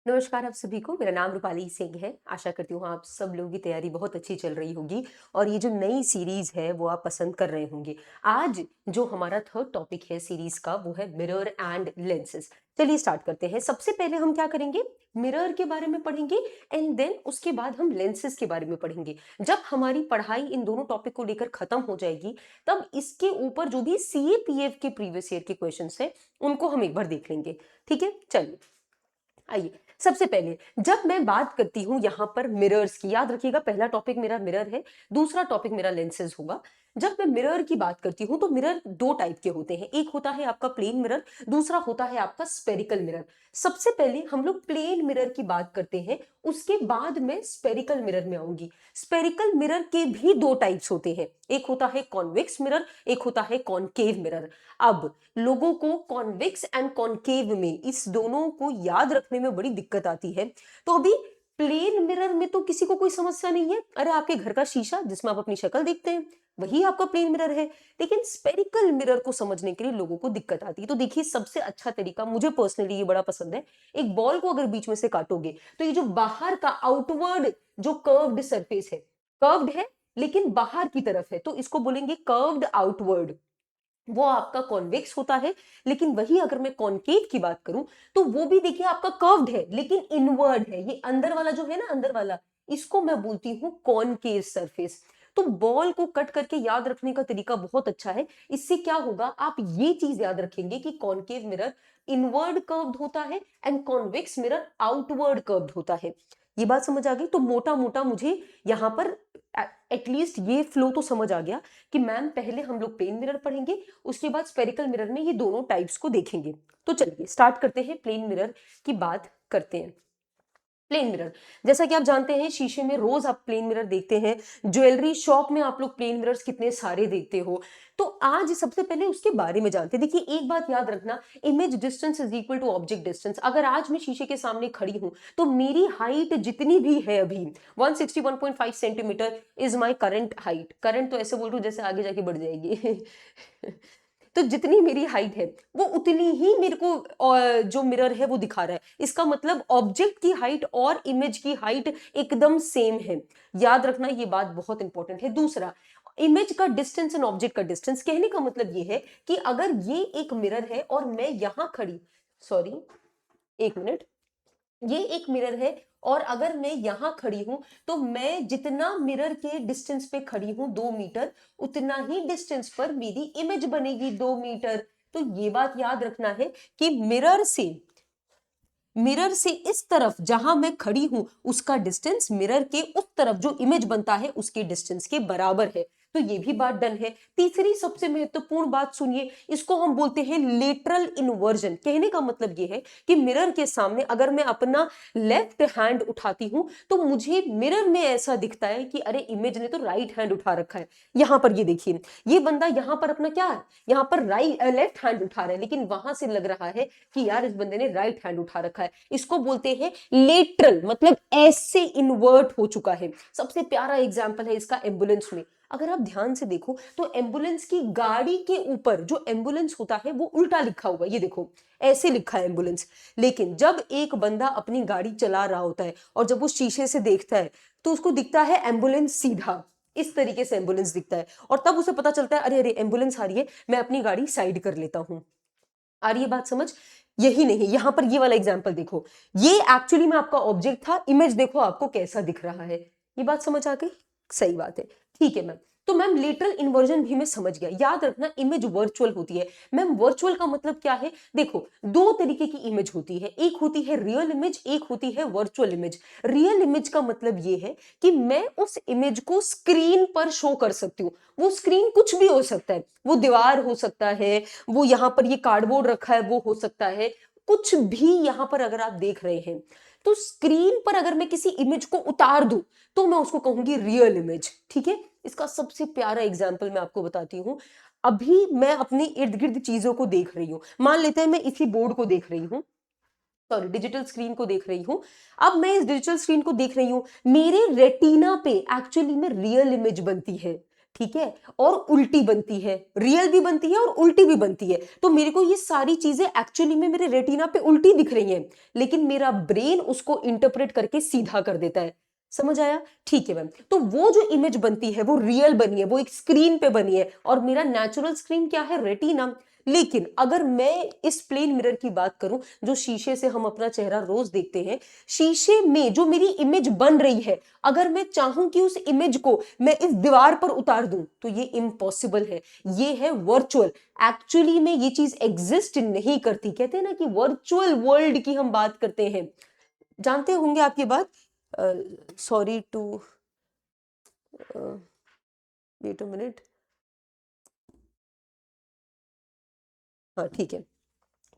नमस्कार आप सभी को। मेरा नाम रूपाली सिंह है। आशा करती हूँ आप सब लोगों की तैयारी बहुत अच्छी चल रही होगी और ये जो नई सीरीज है वो आप पसंद कर रहे होंगे। आज जो हमारा थर्ड टॉपिक है सीरीज का वो है मिरर एंड लेंसेज। चलिए स्टार्ट करते हैं। सबसे पहले हम क्या करेंगे, मिरर के बारे में पढ़ेंगे एंड देन उसके बाद हम लेंसेज के बारे में पढ़ेंगे। जब हमारी पढ़ाई इन दोनों टॉपिक को लेकर खत्म हो जाएगी तब इसके ऊपर जो भी सीएपीएफ के प्रीवियस ईयर के क्वेश्चन है उनको हम एक बार देख लेंगे। ठीक है, चलिए आइए। सबसे पहले जब मैं बात करती हूं यहां पर मिरर्स की, याद रखिएगा पहला टॉपिक मेरा मिरर है, दूसरा टॉपिक मेरा लेंसेज होगा। जब मैं मिरर की बात करती हूं तो मिरर दो टाइप के होते हैं, एक होता है आपका प्लेन मिरर, दूसरा होता है आपका स्पेरिकल मिरर। सबसे पहले हम लोग प्लेन मिरर की बात करते हैं, उसके बाद मैं स्पेरिकल मिरर में आऊंगी। स्पेरिकल मिरर के भी दो टाइप्स होते हैं, एक होता है कॉन्वेक्स मिरर, एक होता है कॉनकेव मिरर। अब लोगों को कॉन्वेक्स एंड कॉनकेव में इस दोनों को याद रखने में बड़ी दिक्कत आती है। तो अभी प्लेन मिरर में तो किसी को कोई समस्या नहीं है, अरे आपके घर का शीशा जिसमें आप अपनी शक्ल देखते हैं वही आपका प्लेन मिरर है। लेकिन स्पेरिकल मिरर को समझने के लिए लोगों को दिक्कत आती है। तो देखिए सबसे अच्छा तरीका, मुझे पर्सनली ये बड़ा पसंद है, एक बॉल को अगर बीच में से काटोगे तो ये जो बाहर का आउटवर्ड जो कर्व्ड सरफेस है, कर्व्ड है लेकिन बाहर की तरफ है, तो इसको बोलेंगे कर्व्ड आउटवर्ड, वो आपका कॉन्वेक्स होता है। लेकिन वही अगर मैं कॉनकेव की बात करूं तो वो भी देखिए आपका कर्व्ड है लेकिन इनवर्ड है, ये अंदर वाला जो है ना, अंदर वाला, इसको मैं बोलती हूं कॉनकेव सरफेस। तो बॉल को कट करके याद रखने का तरीका बहुत अच्छा है। इससे क्या होगा, आप ये चीज याद रखेंगे कि कॉनकेव मिरर इनवर्ड कर्व्ड होता है and convex mirror outward curved होता है। ये बात समझ आ गई। तो मोटा मोटा मुझे यहां पर एटलीस्ट ये फ्लो तो समझ आ गया कि मैम पहले हम लोग प्लेन मिरर पढ़ेंगे, उसके बाद स्पेरिकल मिरर में ये दोनों टाइप्स को देखेंगे। तो चलिए स्टार्ट करते हैं, प्लेन मिरर की बात करते हैं। प्लेन मिरर, जैसा कि आप जानते हैं शीशे में रोज आप प्लेन मिरर देखते हैं, ज्वेलरी शॉप में आप लोग प्लेन मिरर्स कितने सारे देखते हो। तो आज सबसे पहले उसके बारे में जानते हैं। देखिए एक बात याद रखना, image distance is equal to object distance. अगर आज मैं शीशे के सामने खड़ी हूं तो मेरी हाइट जितनी भी है अभी 161.5 centimetre is my current height. Current तो ऐसे बोल रही हूं जैसे आगे जाके बढ़ जाएगी तो जितनी मेरी हाइट है वो उतनी ही मेरे को जो मिरर है वो दिखा रहा है। इसका मतलब ऑब्जेक्ट की हाइट और इमेज की हाइट एकदम सेम है। याद रखना ये बात बहुत इंपॉर्टेंट है। दूसरा, इमेज का डिस्टेंस एंड ऑब्जेक्ट का डिस्टेंस, कहने का मतलब ये है कि अगर ये एक मिरर है और मैं यहां खड़ी, सॉरी एक मिनट, ये एक मिरर है और अगर मैं यहां खड़ी हूं तो मैं जितना मिरर के डिस्टेंस पे खड़ी हूं 2 मीटर, उतना ही डिस्टेंस पर मेरी इमेज बनेगी 2 मीटर। तो ये बात याद रखना है कि मिरर से इस तरफ जहां मैं खड़ी हूं उसका डिस्टेंस मिरर के उस तरफ जो इमेज बनता है उसके डिस्टेंस के बराबर है। तो ये भी बात डन है। तीसरी सबसे महत्वपूर्ण बात सुनिए, इसको हम बोलते हैं लेटरल इन्वर्जन। कहने का मतलब ये है कि मिरर के सामने अगर मैं अपना लेफ्ट हैंड उठाती हूं तो मुझे मिरर में ऐसा दिखता है कि अरे इमेज ने तो राइट हैंड उठा रखा है। यहां पर ये देखिए, ये बंदा यहां पर अपना क्या है, यहां पर राइट लेफ्ट हैंड उठा रहा है लेकिन वहां से लग रहा है कि यार इस बंदे ने राइट हैंड उठा रखा है। इसको बोलते हैं लेटरल, मतलब ऐसे इन्वर्ट हो चुका है। सबसे प्यारा एग्जांपल है इसका एम्बुलेंस में। अगर आप ध्यान से देखो तो एम्बुलेंस की गाड़ी के ऊपर जो एम्बुलेंस होता है वो उल्टा लिखा हुआ है, ये देखो ऐसे लिखा है एम्बुलेंस। लेकिन जब एक बंदा अपनी गाड़ी चला रहा होता है और जब वो शीशे से देखता है तो उसको दिखता है एम्बुलेंस सीधा, इस तरीके से एम्बुलेंस दिखता है और तब उसे पता चलता है अरे अरे एम्बुलेंस आ रही है, मैं अपनी गाड़ी साइड कर लेता हूं। आ रही है बात समझ? यही नहीं, यहां पर ये वाला एग्जांपल देखो, ये एक्चुअली में आपका ऑब्जेक्ट था, इमेज देखो आपको कैसा दिख रहा है। ये बात समझ आ गई? सही बात है। ठीक है मैम। तो मैम लेटरल इन्वर्जन भी मैं समझ गया। याद रखना इमेज वर्चुअल होती है। मैम वर्चुअल का मतलब क्या है? देखो दो तरीके की इमेज होती है, एक होती है रियल इमेज, एक होती है वर्चुअल इमेज। रियल इमेज का मतलब ये है कि मैं उस इमेज को स्क्रीन पर शो कर सकती हूँ। वो स्क्रीन कुछ भी हो सकता है, वो दीवार हो सकता है, वो यहां पर ये कार्डबोर्ड रखा है वो हो सकता है, कुछ भी यहां पर अगर आप देख रहे हैं तो स्क्रीन पर अगर मैं किसी इमेज को उतार दूं तो मैं उसको कहूंगी रियल इमेज। ठीक है, इसका सबसे प्यारा एग्जांपल मैं आपको बताती हूं। अभी मैं अपने इर्द गिर्द चीजों को देख रही हूं, मान लेते हैं मैं इसी बोर्ड को देख रही हूं, सॉरी डिजिटल स्क्रीन को देख रही हूं। अब मैं इस डिजिटल स्क्रीन को देख रही हूं, मेरे रेटिना पे एक्चुअली में रियल इमेज बनती है। ठीक है, और उल्टी बनती है, रियल भी बनती है और उल्टी भी बनती है। तो मेरे को ये सारी चीजें एक्चुअली में मेरे रेटिना पे उल्टी दिख रही हैं, लेकिन मेरा ब्रेन उसको इंटरप्रेट करके सीधा कर देता है। समझ आया? ठीक है मैम। तो वो जो इमेज बनती है वो रियल बनी है, वो एक स्क्रीन पे बनी है, और मेरा नेचुरल स्क्रीन क्या है? रेटिना। लेकिन अगर मैं इस प्लेन मिरर की बात करूं, जो शीशे से हम अपना चेहरा रोज देखते हैं, शीशे में जो मेरी इमेज बन रही है, अगर मैं चाहूं कि उस इमेज को मैं इस दीवार पर उतार दूं, तो ये इम्पॉसिबल है। ये है वर्चुअल। एक्चुअली में ये चीज एग्जिस्ट नहीं करती। कहते हैं ना कि वर्चुअल वर्ल्ड की हम बात करते हैं। जानते होंगे आप ये बात। Sorry to wait a minute. हाँ ठीक है।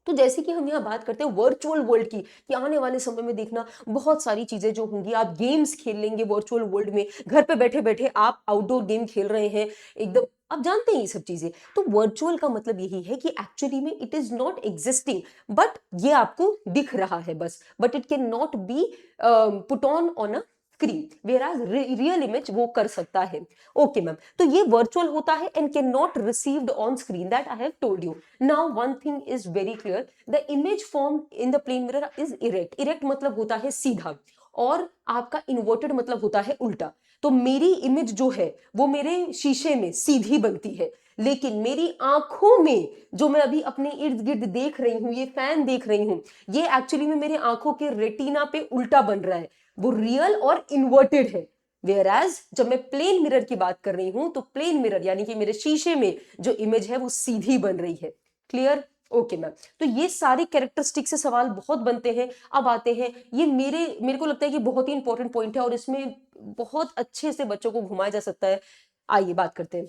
तो जैसे कि हम यहाँ बात करते हैं वर्चुअल वर्ल्ड की, कि आने वाले समय में देखना बहुत सारी चीजें जो होंगी, आप गेम्स खेल लेंगे वर्चुअल वर्ल्ड में, घर पे बैठे बैठे आप आउटडोर गेम खेल रहे हैं एकदम, आप जानते हैं ये सब चीजें। तो वर्चुअल का मतलब यही है कि एक्चुअली में it is not existing, but ये आपको दिख रहा है बस, but it can not be put on a screen, whereas real image वो कर सकता है। ओके मैम, तो ये वर्चुअल होता है and can not received on screen, that I have told you. Now one thing is very clear, the image formed in the plane mirror is erect. Erect मतलब होता है सीधा, और आपका inverted मतलब होता है उल्टा। तो मेरी इमेज जो है वो मेरे शीशे में सीधी बनती है, लेकिन मेरी आंखों में जो मैं अभी अपने इर्द गिर्द देख रही हूं, ये फैन देख रही हूं, ये एक्चुअली में मेरे आंखों के रेटिना पे उल्टा बन रहा है, वो रियल और इन्वर्टेड है। वेयर एज जब मैं प्लेन मिरर की बात कर रही हूं, तो प्लेन मिरर यानी कि मेरे शीशे में जो इमेज है वो सीधी बन रही है। क्लियर? Okay ma'am. तो ये सारे कैरेक्टरिस्टिक से सवाल बहुत बनते हैं। अब आते हैं, ये मेरे को लगता है कि बहुत ही इंपॉर्टेंट पॉइंट है, और इसमें बहुत अच्छे से बच्चों को घुमाया जा सकता है। आइए बात करते हैं।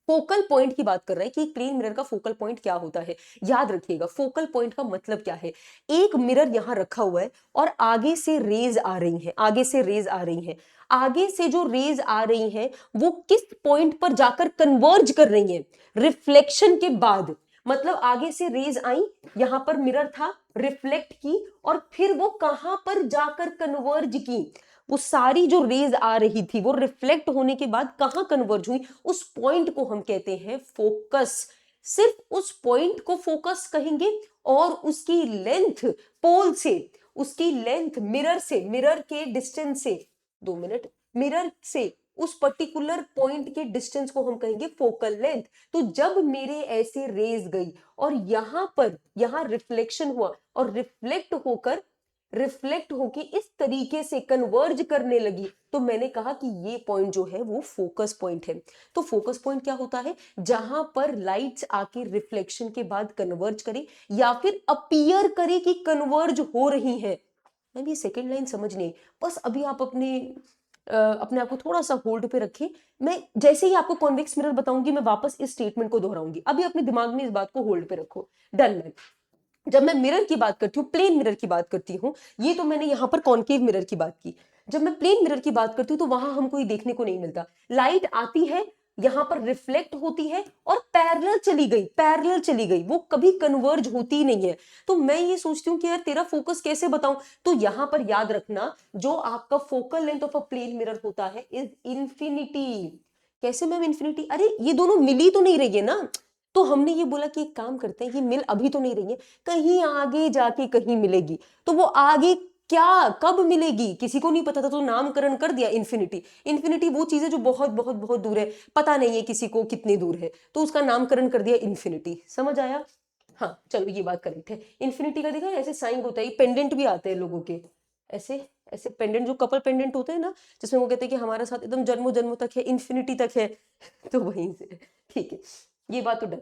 फोकल पॉइंट की बात कर रहे हैं कि प्लेन मिरर का फोकल पॉइंट क्या होता है। याद रखिएगा, फोकल पॉइंट का मतलब क्या है। एक मिरर यहां रखा हुआ है और आगे से रेज आ रही हैं, आगे से रेज आ रही हैं। आगे से जो रेज आ रही हैं वो किस पॉइंट पर जाकर कन्वर्ज कर रही हैं? रिफ्लेक्शन के बाद। मतलब आगे से रेज आई, यहां पर मिरर था, रिफ्लेक्ट की, और फिर वो कहां पर जाकर कन्वर्ज की? वो सारी जो रेज आ रही थी वो रिफ्लेक्ट होने के बाद कहां कन्वर्ज हुई, उस पॉइंट को हम कहते हैं फोकस। सिर्फ उस पॉइंट को फोकस कहेंगे, और उसकी लेंथ पोल से, उसकी लेंथ मिरर से, मिरर के डिस्टेंस से, 2 मिनट, मिरर से उस पर्टिकुलर पॉइंट के डिस्टेंस को हम कहेंगे फोकल लेंथ। तो जब मेरे ऐसे रेज गई और यहां पर, यहां रिफ्लेक्शन हुआ, और रिफ्लेक्ट होके इस तरीके से कन्वर्ज करने लगी, तो मैंने कहा कि ये पॉइंट जो है वो फोकस पॉइंट है। तो फोकस पॉइंट क्या होता है? जहां पर लाइट्स आके रिफ्लेक्शन के बाद कन्वर्ज करे, या फिर अपीयर करे कि कन्वर्ज हो रही है। मैम ये सेकेंड लाइन समझ नहीं, बस अभी आप अपने आप को थोड़ा सा होल्ड पे रखें। मैं जैसे ही आपको कॉन्वेक्स मिरर बताऊंगी, मैं वापस इस स्टेटमेंट को दोहराऊंगी। अभी अपने दिमाग में इस बात को होल्ड पे रखो। Done ma'am. जब मैं मिरर की बात करती हूँ, प्लेन मिरर की बात करती हूँ, ये तो मैंने यहां पर कॉन्केव मिरर की बात की। जब मैं प्लेन मिरर की बात करती हूँ तो वहां हमको ये देखने को नहीं मिलता। लाइट आती है, यहां पर रिफ्लेक्ट होती है, और पैरेलल चली गई, पैरेलल चली गई, वो कभी कन्वर्ज होती ही नहीं है। तो मैं ये सोचती हूँ कि यार तेरा फोकस कैसे बताऊं। तो यहां पर याद रखना, जो आपका focal length of a plane mirror होता है इज इंफिनिटी। कैसे मैम इंफिनिटी? अरे ये दोनों मिली तो नहीं रही है ना। तो हमने ये बोला कि एक काम करते हैं, ये मिल अभी तो नहीं रही है, कहीं आगे जाके कहीं मिलेगी। तो वो आगे क्या, कब मिलेगी, किसी को नहीं पता था, तो नामकरण कर दिया इन्फिनिटी। इन्फिनिटी वो चीज है जो बहुत बहुत बहुत दूर है, पता नहीं है किसी को कितनी दूर है, तो उसका नामकरण कर दिया इन्फिनिटी। समझ आया? हाँ चलो, ये बात करेक्ट है। इन्फिनिटी का देखा ऐसे साइन होता है, पेंडेंट भी आते हैं लोगों के, ऐसे ऐसे पेंडेंट, जो कपल पेंडेंट होते हैं ना, जिसमें वो कहते हैं कि हमारा साथ एकदम जन्मों जन्मों तक है, इन्फिनिटी तक है। तो वहीं से, ठीक है, ये बात तो डन।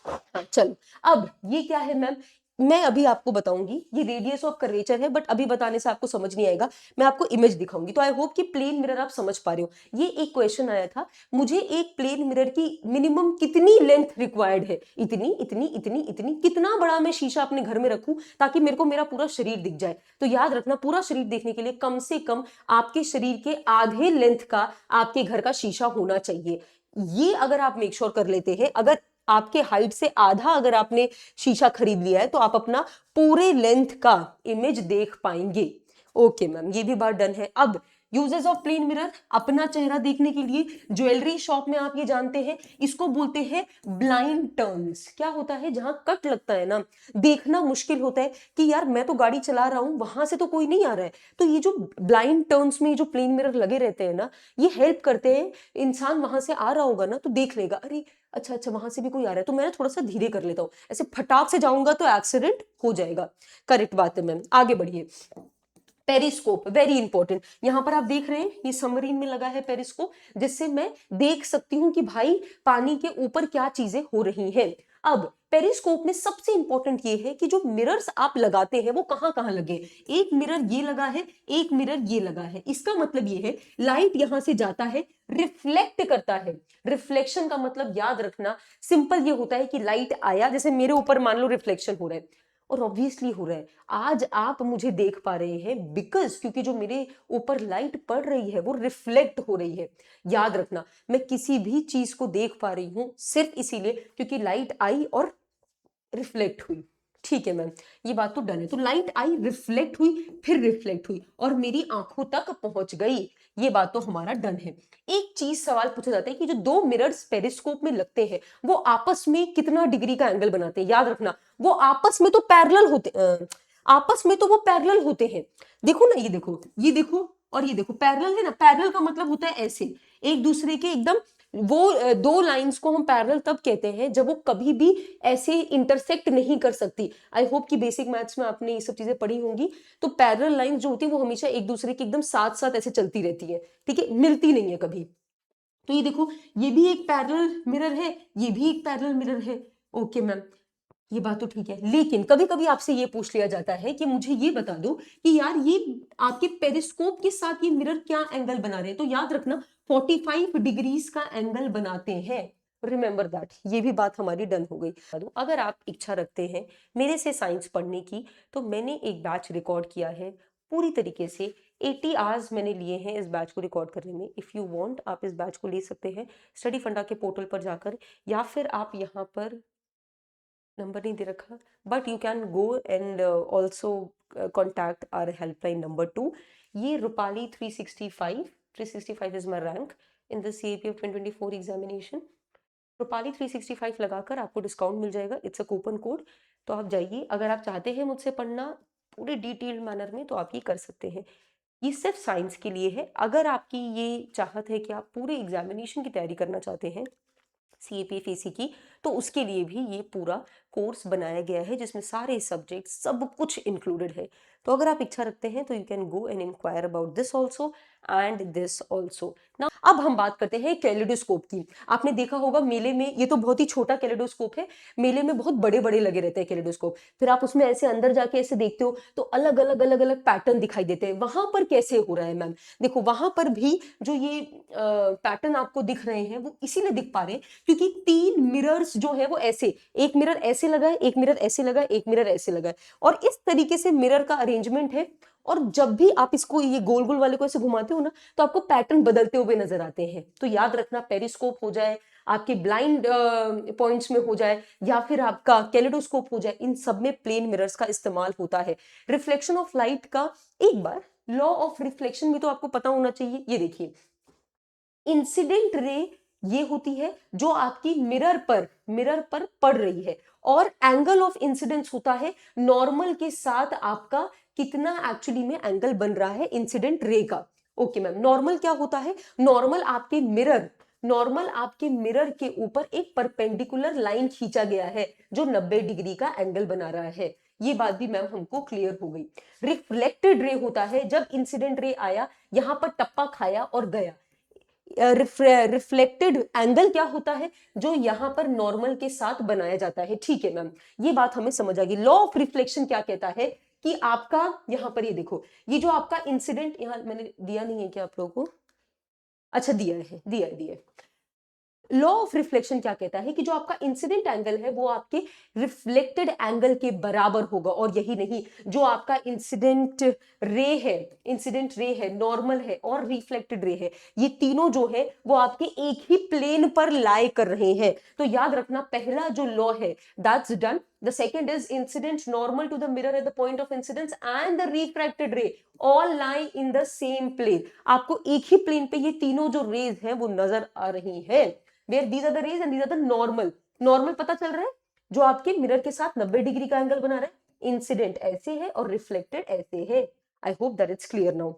हाँ चलो, अब ये क्या है मैम? मैं अभी आपको बताऊंगी, ये रेडियस ऑफ कर्वेचर है, बट अभी बताने से आपको समझ नहीं आएगा। मैं आपको इमेज दिखाऊंगी, तो आई होप कि प्लेन मिरर आप समझ पा रहे हो। ये एक क्वेश्चन आया था, मुझे एक प्लेन मिरर की मिनिमम कितनी लेंथ रिक्वायर्ड है? इतनी इतनी इतनी इतनी। कितना बड़ा मैं शीशा अपने घर में रखूं ताकि मेरे को मेरा पूरा शरीर दिख जाए? तो याद रखना, पूरा शरीर देखने के लिए कम से कम आपके शरीर के आधे लेंथ का आपके घर का शीशा होना चाहिए। ये अगर आप मेक श्योर कर लेते हैं, अगर आपके हाइट से आधा अगर आपने शीशा खरीद लिया है, तो आप अपना पूरे लेंथ का इमेज देख पाएंगे। ओके मैम, ये भी बात डन है। अब यूजेस ऑफ प्लेन मिरर, अपना चेहरा देखने के लिए। ज्वेलरी शॉप में आप ये जानते हैं, इसको बोलते हैं ब्लाइंड टर्न्स। क्या होता है, जहां कट लगता है ना, देखना मुश्किल होता है कि यार मैं तो गाड़ी चला रहा हूं, वहां से तो कोई नहीं आ रहा है, तो ये जो ब्लाइंड टर्न्स में जो प्लेन मिरर लगे रहते हैं ना, ये हेल्प करते हैं। इंसान वहां से आ रहा होगा ना तो देख लेगा, अरे अच्छा अच्छा वहां से भी कोई आ रहा है, तो मैं थोड़ा सा धीरे कर लेता हूँ, ऐसे फटाक से जाऊंगा तो एक्सीडेंट हो जाएगा। करेक्ट बात है मैम, आगे बढ़िए। पेरिस्कोप वेरी इंपॉर्टेंट, यहां पर आप देख रहे हैं ये सबमरीन में लगा है पेरिस्कोप, जिससे मैं देख सकती हूं कि भाई पानी के ऊपर क्या चीजें हो रही हैं। अब पेरिस्कोप में सबसे इंपॉर्टेंट ये है कि जो मिरर्स आप लगाते हैं वो कहां कहां लगे। एक मिरर ये लगा है, एक मिरर ये लगा है, इसका मतलब ये है लाइट यहां से जाता है, रिफ्लेक्ट करता है। रिफ्लेक्शन का मतलब याद रखना सिंपल ये होता है कि लाइट आया, जैसे मेरे ऊपर मान लो रिफ्लेक्शन हो रहा है, और ऑब्वियसली हो रहा है, आज आप मुझे देख पा रहे हैं बिकॉज क्योंकि जो मेरे ऊपर लाइट पड़ रही है वो रिफ्लेक्ट हो रही है। याद रखना, मैं किसी भी चीज को देख पा रही हूं सिर्फ इसीलिए क्योंकि लाइट आई और रिफ्लेक्ट हुई। ठीक है मैम, ये बात तो डन है। तो लाइट आई, रिफ्लेक्ट हुई, फिर रिफ्लेक्ट हुई और मेरी आंखों तक पहुंच गई, ये बात तो हमारा डन है। एक चीज सवाल पूछा जाता है कि जो दो मिरर्स पेरिस्कोप में लगते हैं वो आपस में कितना डिग्री का एंगल बनाते हैं। याद रखना, वो आपस में तो पैरेलल होते आपस में तो वो पैरेलल होते हैं। देखो ना, ये देखो, ये देखो और ये देखो, पैरेलल है ना। पैरेलल का मतलब होता है ऐसे एक दूसरे के एकदम, वो दो लाइंस को हम पैरेलल तब कहते हैं जब वो कभी भी ऐसे इंटरसेक्ट नहीं कर सकती। आई होप कि बेसिक मैथ्स में आपने ये सब चीजें पढ़ी होंगी। तो पैरेलल लाइंस जो होती है वो हमेशा एक दूसरे के एकदम साथ साथ ऐसे चलती रहती है, ठीक है, मिलती नहीं है कभी। तो ये देखो, ये भी एक पैरेलल मिरर है, ये भी एक पैरेलल मिरर है। ओके मैम, ये बात तो ठीक है, लेकिन कभी कभी आपसे ये पूछ लिया जाता है कि मुझे ये बता दो कि यार ये आपके पेरिस्कोप के साथ ये मिरर क्या एंगल बना रहे हैं। तो याद रखना 45 डिग्रीज का एंगल बनाते हैं। रिमेंबर दैट, ये भी बात हमारी डन हो गई। अगर आप इच्छा रखते हैं मेरे से साइंस पढ़ने की, तो मैंने एक बैच रिकॉर्ड किया है पूरी तरीके से। 80 आवर्स मैंने लिए हैं इस बैच को रिकॉर्ड करने में। इफ़ यू वांट आप इस बैच को ले सकते हैं स्टडी फंडा के पोर्टल पर जाकर, या फिर आप यहाँ पर नंबर नहीं दे रखा, but you can go and also contact our helpline number 2। ये Rupali 365 is my rank in the CAP of 2024 examination. Rupali 365 लगाकर आपको डिस्काउंट मिल जाएगा, इट्स अ कूपन कोड। तो आप जाइए, अगर आप चाहते हैं मुझसे पढ़ना पूरे डिटेल्ड मैनर में तो आप ये कर सकते हैं। ये सिर्फ साइंस के लिए है। अगर आपकी ये चाहत है कि आप पूरे एग्जामिनेशन की तैयारी करना चाहते हैं CAP FAC की, तो उसके लिए भी ये पूरा कोर्स बनाया गया है जिसमें सारे सब्जेक्ट सब कुछ इंक्लूडेड है। तो अगर आप इच्छा रखते हैं तो you can go and inquire about this also and this also ना। अब हम बात करते हैं कैलिडोस्कोप की। आपने देखा होगा मेले में, ये तो बहुत ही छोटा कैलिडोस्कोप है, मेले में बहुत बड़े बड़े लगे रहते हैं कैलिडोस्कोप। फिर आप उसमें ऐसे अंदर जाके ऐसे देखते हो तो अलग अलग अलग पैटर्न दिखाई देते हैं। वहां पर कैसे हो रहा है मैम, देखो वहां पर भी जो ये पैटर्न आपको दिख रहे हैं वो इसीलिए दिख पा रहे हैं क्योंकि 3 मिरर्स जो है वो ऐसे, एक मिरर ऐसे लगा है, एक मिरर ऐसे लगा है, एक मिरर ऐसे लगा है, और इस तरीके से मिरर का अरेंजमेंट है। और जब भी आप इसको ये गोल गोल वाले को ऐसे घुमाते हो ना तो आपको पैटर्न बदलते हुए नजर आते हैं। तो याद रखना, पेरिस्कोप हो जाए, आपके ब्लाइंड पॉइंट्स में हो जाए, या फिर आपका कैलिडोस्कोप हो जाए, इन सब में प्लेन मिरर्स का इस्तेमाल होता है। रिफ्लेक्शन ऑफ लाइट का एक बार लॉ ऑफ रिफ्लेक्शन भी तो आपको पता होना चाहिए। ये देखिए, इंसिडेंट रे ये होती है जो आपकी मिरर पर पड़ रही है, और एंगल ऑफ इंसिडेंस होता है नॉर्मल के साथ आपका कितना एक्चुअली में एंगल बन रहा है इंसिडेंट रे का। ओके मैम, नॉर्मल क्या होता है, नॉर्मल आपके मिरर के ऊपर एक परपेंडिकुलर लाइन खींचा गया है जो 90 डिग्री का एंगल बना रहा है। ये बात भी मैम हमको क्लियर हो गई। रिफ्लेक्टेड रे होता है जब इंसिडेंट रे आया, यहां पर टप्पा खाया और गया। रिफ्लेक्टेड एंगल क्या होता है, जो यहां पर नॉर्मल के साथ बनाया जाता है। ठीक है मैम, ये बात हमें समझ आ गई। लॉ ऑफ रिफ्लेक्शन क्या कहता है कि आपका यहां पर ये देखो, ये जो आपका इंसिडेंट, यहां मैंने दिया नहीं है क्या आप लोगों को, अच्छा दिया है। लॉ ऑफ रिफ्लेक्शन क्या कहता है कि जो आपका इंसिडेंट एंगल है वो आपके रिफ्लेक्टेड एंगल के बराबर होगा। और यही नहीं, जो आपका इंसिडेंट रे है, नॉर्मल है और रिफ्लेक्टेड रे है, ये तीनों जो है वो आपके एक ही प्लेन पर लाई कर रहे हैं। तो याद रखना, पहला जो लॉ है that's done, The second is incident normal to the mirror at the point of incidence and the refracted ray all lie in the same plane. आपको एक ही प्लेन पे ये तीनों जो रेज हैं वो नजर आ रही हैं. Where these are the rays and these are the normal. Normal पता चल रहा है जो आपके मिरर के साथ 90 डिग्री का एंगल बना रहा है. इंसिडेंट ऐसे है और रिफ्लेक्टेड ऐसे है. I hope that it's clear now.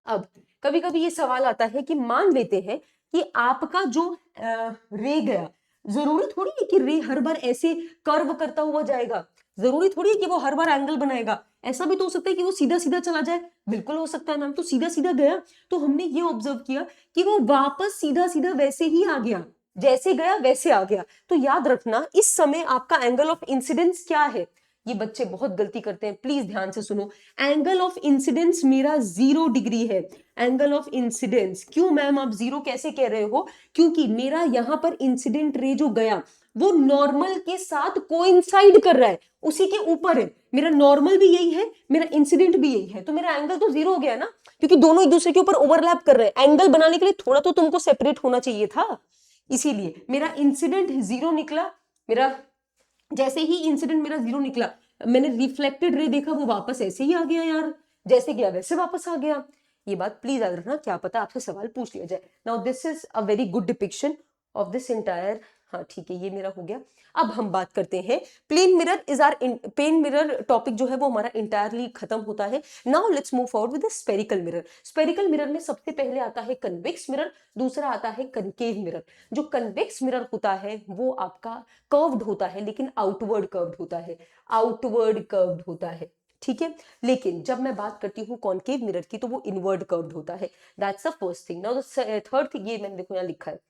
अब कभी कभी ये सवाल आता है कि मान लेते हैं कि आपका जो रे गया, जरूरी थोड़ी है कि रे हर बार ऐसे कर्व करता हुआ जाएगा, जरूरी थोड़ी है कि वो हर बार एंगल बनाएगा. ऐसा भी तो हो सकता है कि वो सीधा सीधा चला जाए. बिल्कुल हो सकता है मैम. तो सीधा सीधा गया तो हमने ये ऑब्जर्व किया कि वो वापस सीधा सीधा वैसे ही आ गया, जैसे गया वैसे आ गया. तो याद रखना इस समय आपका एंगल ऑफ इंसिडेंस क्या है. ये बच्चे बहुत गलती करते हैं, प्लीज ध्यान से सुनो. एंगल ऑफ इंसिडेंस मेरा 0 डिग्री है. Angle of incidence. क्यों मैम आप 0 कैसे कह रहे हो? क्योंकि मेरा यहां पर इंसिडेंट रे जो गया वो नॉर्मल के साथ कोइंसाइड कर रहा है, उसी के ऊपर है. मेरा नॉर्मल भी यही है, मेरा इंसिडेंट भी यही है, तो मेरा एंगल तो 0 हो गया ना, क्योंकि दोनों एक दूसरे के ऊपर ओवरलैप कर रहे हैं. एंगल बनाने के लिए थोड़ा तो तुमको सेपरेट होना चाहिए था. इसीलिए मेरा इंसिडेंट 0 निकला. मेरा जैसे ही इंसिडेंट मेरा 0 निकला, मैंने रिफ्लेक्टेड रे देखा, वो वापस ऐसे ही आ गया यार, जैसे गया वैसे वापस आ गया. ये बात प्लीज याद रखना, क्या पता आपसे सवाल पूछ लिया जाए. Now this is a very good depiction of this entire. हाँ ठीक है, ये मेरा हो गया. अब हम बात करते हैं plane mirror. Is our plane mirror topic जो है वो हमारा इंटायरली खत्म होता है. Now let's move forward with the spherical mirror. Spherical mirror में सबसे पहले आता है कन्वेक्स मिरर, दूसरा आता है कनकेव मिरर. जो कन्वेक्स मिरर होता है वो आपका कर्व्ड होता है, लेकिन आउटवर्ड कर्व्ड होता है. आउटवर्ड कर्व्ड होता है, ठीक है. लेकिन जब मैं बात करती हूँ कॉन्केव मिरर की तो वो इनवर्ड कर्व्ड होता है. That's the first thing. Now the third thing, ये मैंने देखो यहाँ लिखा है,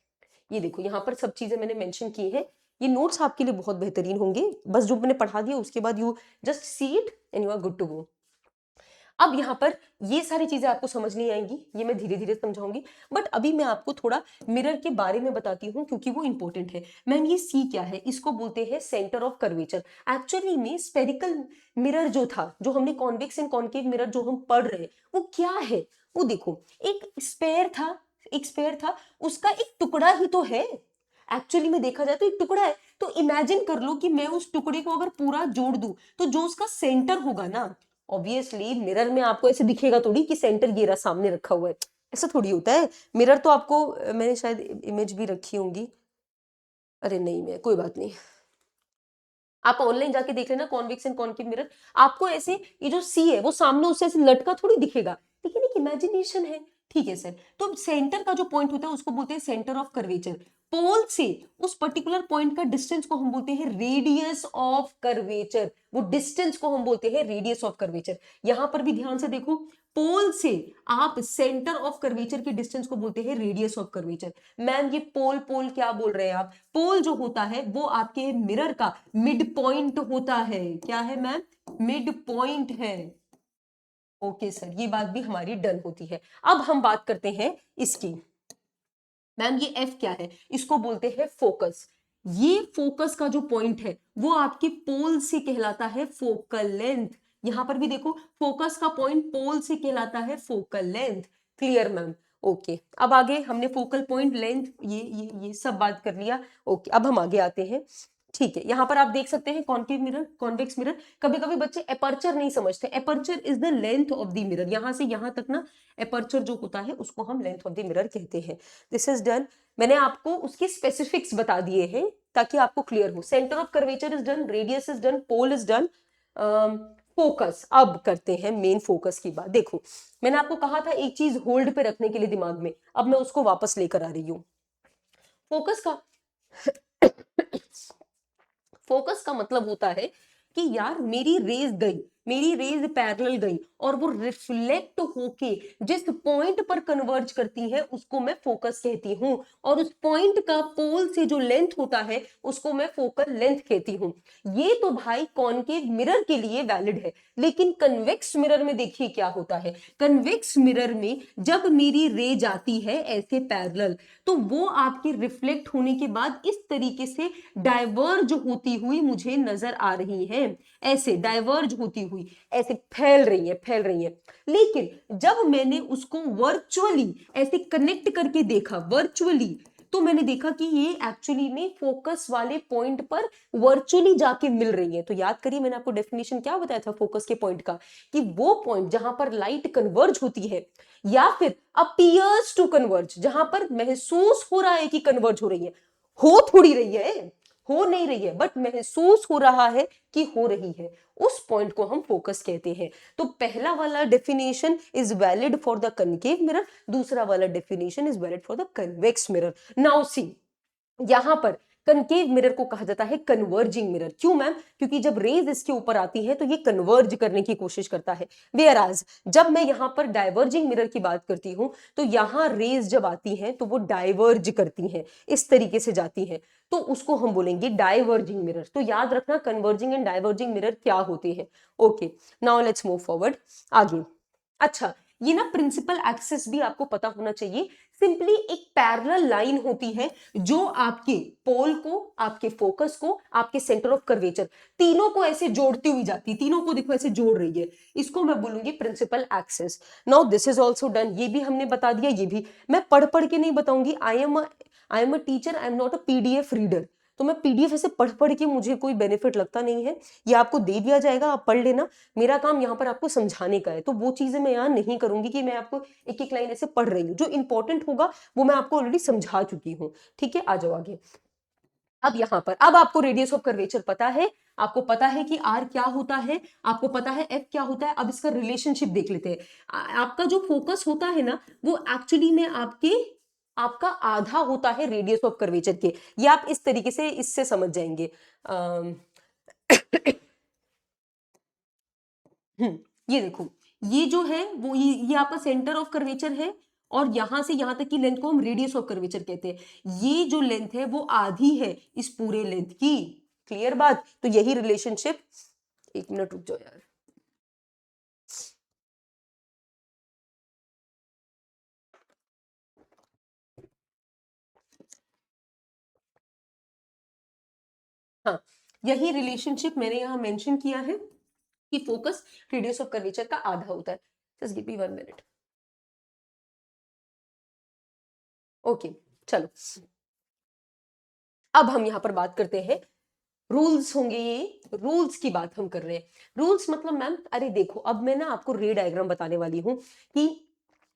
ये देखो यहाँ पर सब चीजें मैंने मेंशन की हैं. ये नोट्स आपके लिए बहुत बेहतरीन होंगे. बस जो मैंने पढ़ा दिया उसके बाद you just see it and you are good to go. अब यहाँ पर ये सारी चीजें आपको समझ नहीं आएंगी, ये मैं धीरे धीरे समझाऊंगी. बट अभी मैं आपको थोड़ा मिरर के बारे में बताती हूँ क्योंकि वो इंपॉर्टेंट है. मैम ये सी क्या है? इसको बोलते हैं सेंटर ऑफ कर्वेचर. एक्चुअली में स्पेरिकल मिरर जो था, जो हमने कॉन्वेक्स एंड कॉन्केव मिरर जो हम पढ़ रहे हैं, वो क्या है? वो देखो, एक स्पेयर था, एक स्पेयर था, उसका एक टुकड़ा ही तो है. एक्चुअली में देखा जाए तो एक टुकड़ा है. तो इमेजिन कर लो कि मैं उस टुकड़े को अगर पूरा जोड़ दूं तो जो उसका सेंटर होगा ना, ऑब्वियसली मिरर में आपको ऐसे दिखेगा थोड़ी कि सेंटर ये रहा सामने रखा हुआ है. ऐसा थोड़ी होता है. मिरर तो आपको मैंने शायद इमेज भी रखी होंगी. अरे नहीं, मैं कोई बात नहीं, आप ऑनलाइन जाके देख लेना कॉन्वेक्स एंड कॉन्केव मिरर. आपको ऐसे ये जो सी है वो सामने उससे ऐसे लटका थोड़ी दिखेगा, लेकिन एक इमेजिनेशन है. ठीक है सर. तो सेंटर का जो पॉइंट होता है उसको बोलते हैं सेंटर ऑफ कर्वेचर. पोल से उस पर्टिकुलर पॉइंट का डिस्टेंस को हम बोलते हैं रेडियस ऑफ कर्वेचर. वो डिस्टेंस को हम बोलते हैं रेडियस ऑफ कर्वेचर. यहां पर भी ध्यान से देखो, पोल से आप सेंटर ऑफ कर्वेचर के डिस्टेंस को बोलते हैं रेडियस ऑफ कर्वेचर. मैम ये पोल पोल क्या बोल रहे हैं आप? पोल जो होता है वो आपके मिरर का मिड पॉइंट होता है. क्या है मैम? मिड पॉइंट है. ओके सर, ये बात भी हमारी डन होती है. अब हम बात करते हैं इसकी. मैम ये एफ क्या है? इसको बोलते हैं फोकस. ये फोकस का जो पॉइंट है वो आपके पोल से कहलाता है फोकल लेंथ. यहां पर भी देखो, फोकस का पॉइंट पोल से कहलाता है focal length. Clear ma'am? Okay. अब आगे हमने फोकल पॉइंट, लेंथ, ये सब बात कर लिया. ओके, अब हम आगे आते हैं. ठीक है, यहां पर आप देख सकते हैं कॉन्केव मिरर, कॉन्वेक्स मिरर. कभी कभी बच्चे एपर्चर नहीं समझते. Aperture is the length of the mirror. यहां से यहां तक ना एपर्चर जो होता है उसको हम लेंथ ऑफ द मिरर कहते हैं. This is done. मैंने आपको उसके स्पेसिफिक्स बता दिए हैं ताकि आपको क्लियर हो. Centre of curvature is done, radius is done, pole is done. Focus. अब करते हैं मेन फोकस की बात. देखो, मैंने आपको कहा था एक चीज होल्ड पे रखने के लिए दिमाग में, अब मैं उसको वापस लेकर आ रही हूं. फोकस का फोकस का मतलब होता है कि यार मेरी रेज गई, मेरी रेज पैरेलल गई और वो रिफ्लेक्ट होके जिस पॉइंट पर कन्वर्ज करती है उसको मैं फोकस कहती हूँ. और उस पॉइंट का पोल से जो लेंथ होता है उसको मैं फोकल लेंथ कहती हूँ. ये तो भाई कॉन्केव मिरर के लिए वैलिड है. लेकिन कन्वेक्स मिरर में देखिए क्या होता है. कन्वेक्स मिरर में जब मेरी रे जाती है ऐसे पैरेलल, तो वो आपके रिफ्लेक्ट होने के बाद इस तरीके से डाइवर्ज होती हुई मुझे नजर आ रही है. ऐसे डाइवर्ज होती हुई ऐसे फैल रही है, फैल रही है. लेकिन जब मैंने उसको वर्चुअली ऐसे कनेक्ट करके देखा, वर्चुअली तो मैंने देखा कि ये एक्चुअली में फोकस वाले पॉइंट पर वर्चुअली जाके मिल रही है। तो याद करिए मैंने आपको डेफिनेशन क्या बताया था फोकस के पॉइंट का, कि वो पॉइंट जहां पर लाइट कन्वर्ज होती है या फिर अपीयर्स टू कन्वर्ज, जहां पर महसूस हो रहा है कि कन्वर्ज हो रही है, हो थोड़ी रही है, हो नहीं रही है, बट महसूस हो रहा है कि हो रही है, उस पॉइंट को हम फोकस कहते हैं। तो पहला वाला definition is valid for the concave mirror, दूसरा वाला definition is valid for the convex mirror. Now see, यहां पर कनकेव मिरर को कहा जाता है कन्वर्जिंग मिरर। क्यों मैम? क्योंकि जब रेज इसके ऊपर आती है तो ये कन्वर्ज करने की कोशिश करता है, वेयर एज जब मैं यहां पर डाइवर्जिंग मिरर की बात करती हूं तो यहां रेज जब आती हैं तो वो डाइवर्ज करती हैं, इस तरीके से जाती हैं, तो उसको हम बोलेंगे डाइवर्जिंग मिरर। तो याद रखना कन्वर्जिंग एंड डाइवर्जिंग मिरर क्या होते हैं। Okay, now let's move forward आगे। अच्छा, ये ना प्रिंसिपल एक्सिस भी आपको पता होना चाहिए। सिंपली एक पैरेलल लाइन होती है जो आपके पोल को, आपके फोकस को, आपके सेंटर ऑफ कर्वेचर, तीनों को ऐसे जोड़ती हुई जाती है, तीनों को देखो ऐसे जोड़ रही है, इसको मैं बोलूंगी principal axis. Now this is also done, ये भी हमने बता दिया। ये भी मैं पढ़ पढ़ के नहीं बताऊंगी, I am a teacher, I am not a PDF reader. तो मैं पीडीएफ ऐसे पढ़ पढ़ के मुझे कोई बेनिफिट लगता नहीं है, ये आपको दे दिया जाएगा, आप पढ़ लेना, मेरा काम यहाँ पर आपको समझाने का है। तो वो चीजें मैं यहाँ नहीं करूंगी कि मैं आपको एक एक लाइन ऐसे पढ़ रही हूँ, जो इंपॉर्टेंट होगा वो मैं आपको ऑलरेडी समझा चुकी हूँ। ठीक है, आ जाओ आगे। अब यहां पर, अब आपको रेडियस ऑफ कर्वेचर पता है, आपको पता है कि आर क्या होता है, आपको पता है एफ क्या होता है। अब इसका रिलेशनशिप देख लेते हैं। आपका जो फोकस होता है ना, वो एक्चुअली में आपका आधा होता है रेडियस ऑफ कर्वेचर के। ये आप इस तरीके से इससे समझ जाएंगे। अम, ये देखो, ये जो है वो ये आपका सेंटर ऑफ कर्वेचर है, और यहां से यहां तक की लेंथ को हम रेडियस ऑफ कर्वेचर कहते हैं। ये जो लेंथ है वो आधी है इस पूरे लेंथ की। क्लियर बात? तो यही रिलेशनशिप, एक मिनट रुक जाओ यार। हाँ, यही रिलेशनशिप मैंने यहां मेंशन किया है कि फोकस रेडियस ऑफ कर्वेचर का आधा होता है। Just give me 1 minute. Okay, चलो अब हम यहां पर बात करते हैं, रूल्स होंगे, ये रूल्स की बात हम कर रहे हैं। रूल्स मतलब मैम, अरे देखो अब मैं ना आपको रे डायग्राम बताने वाली हूं कि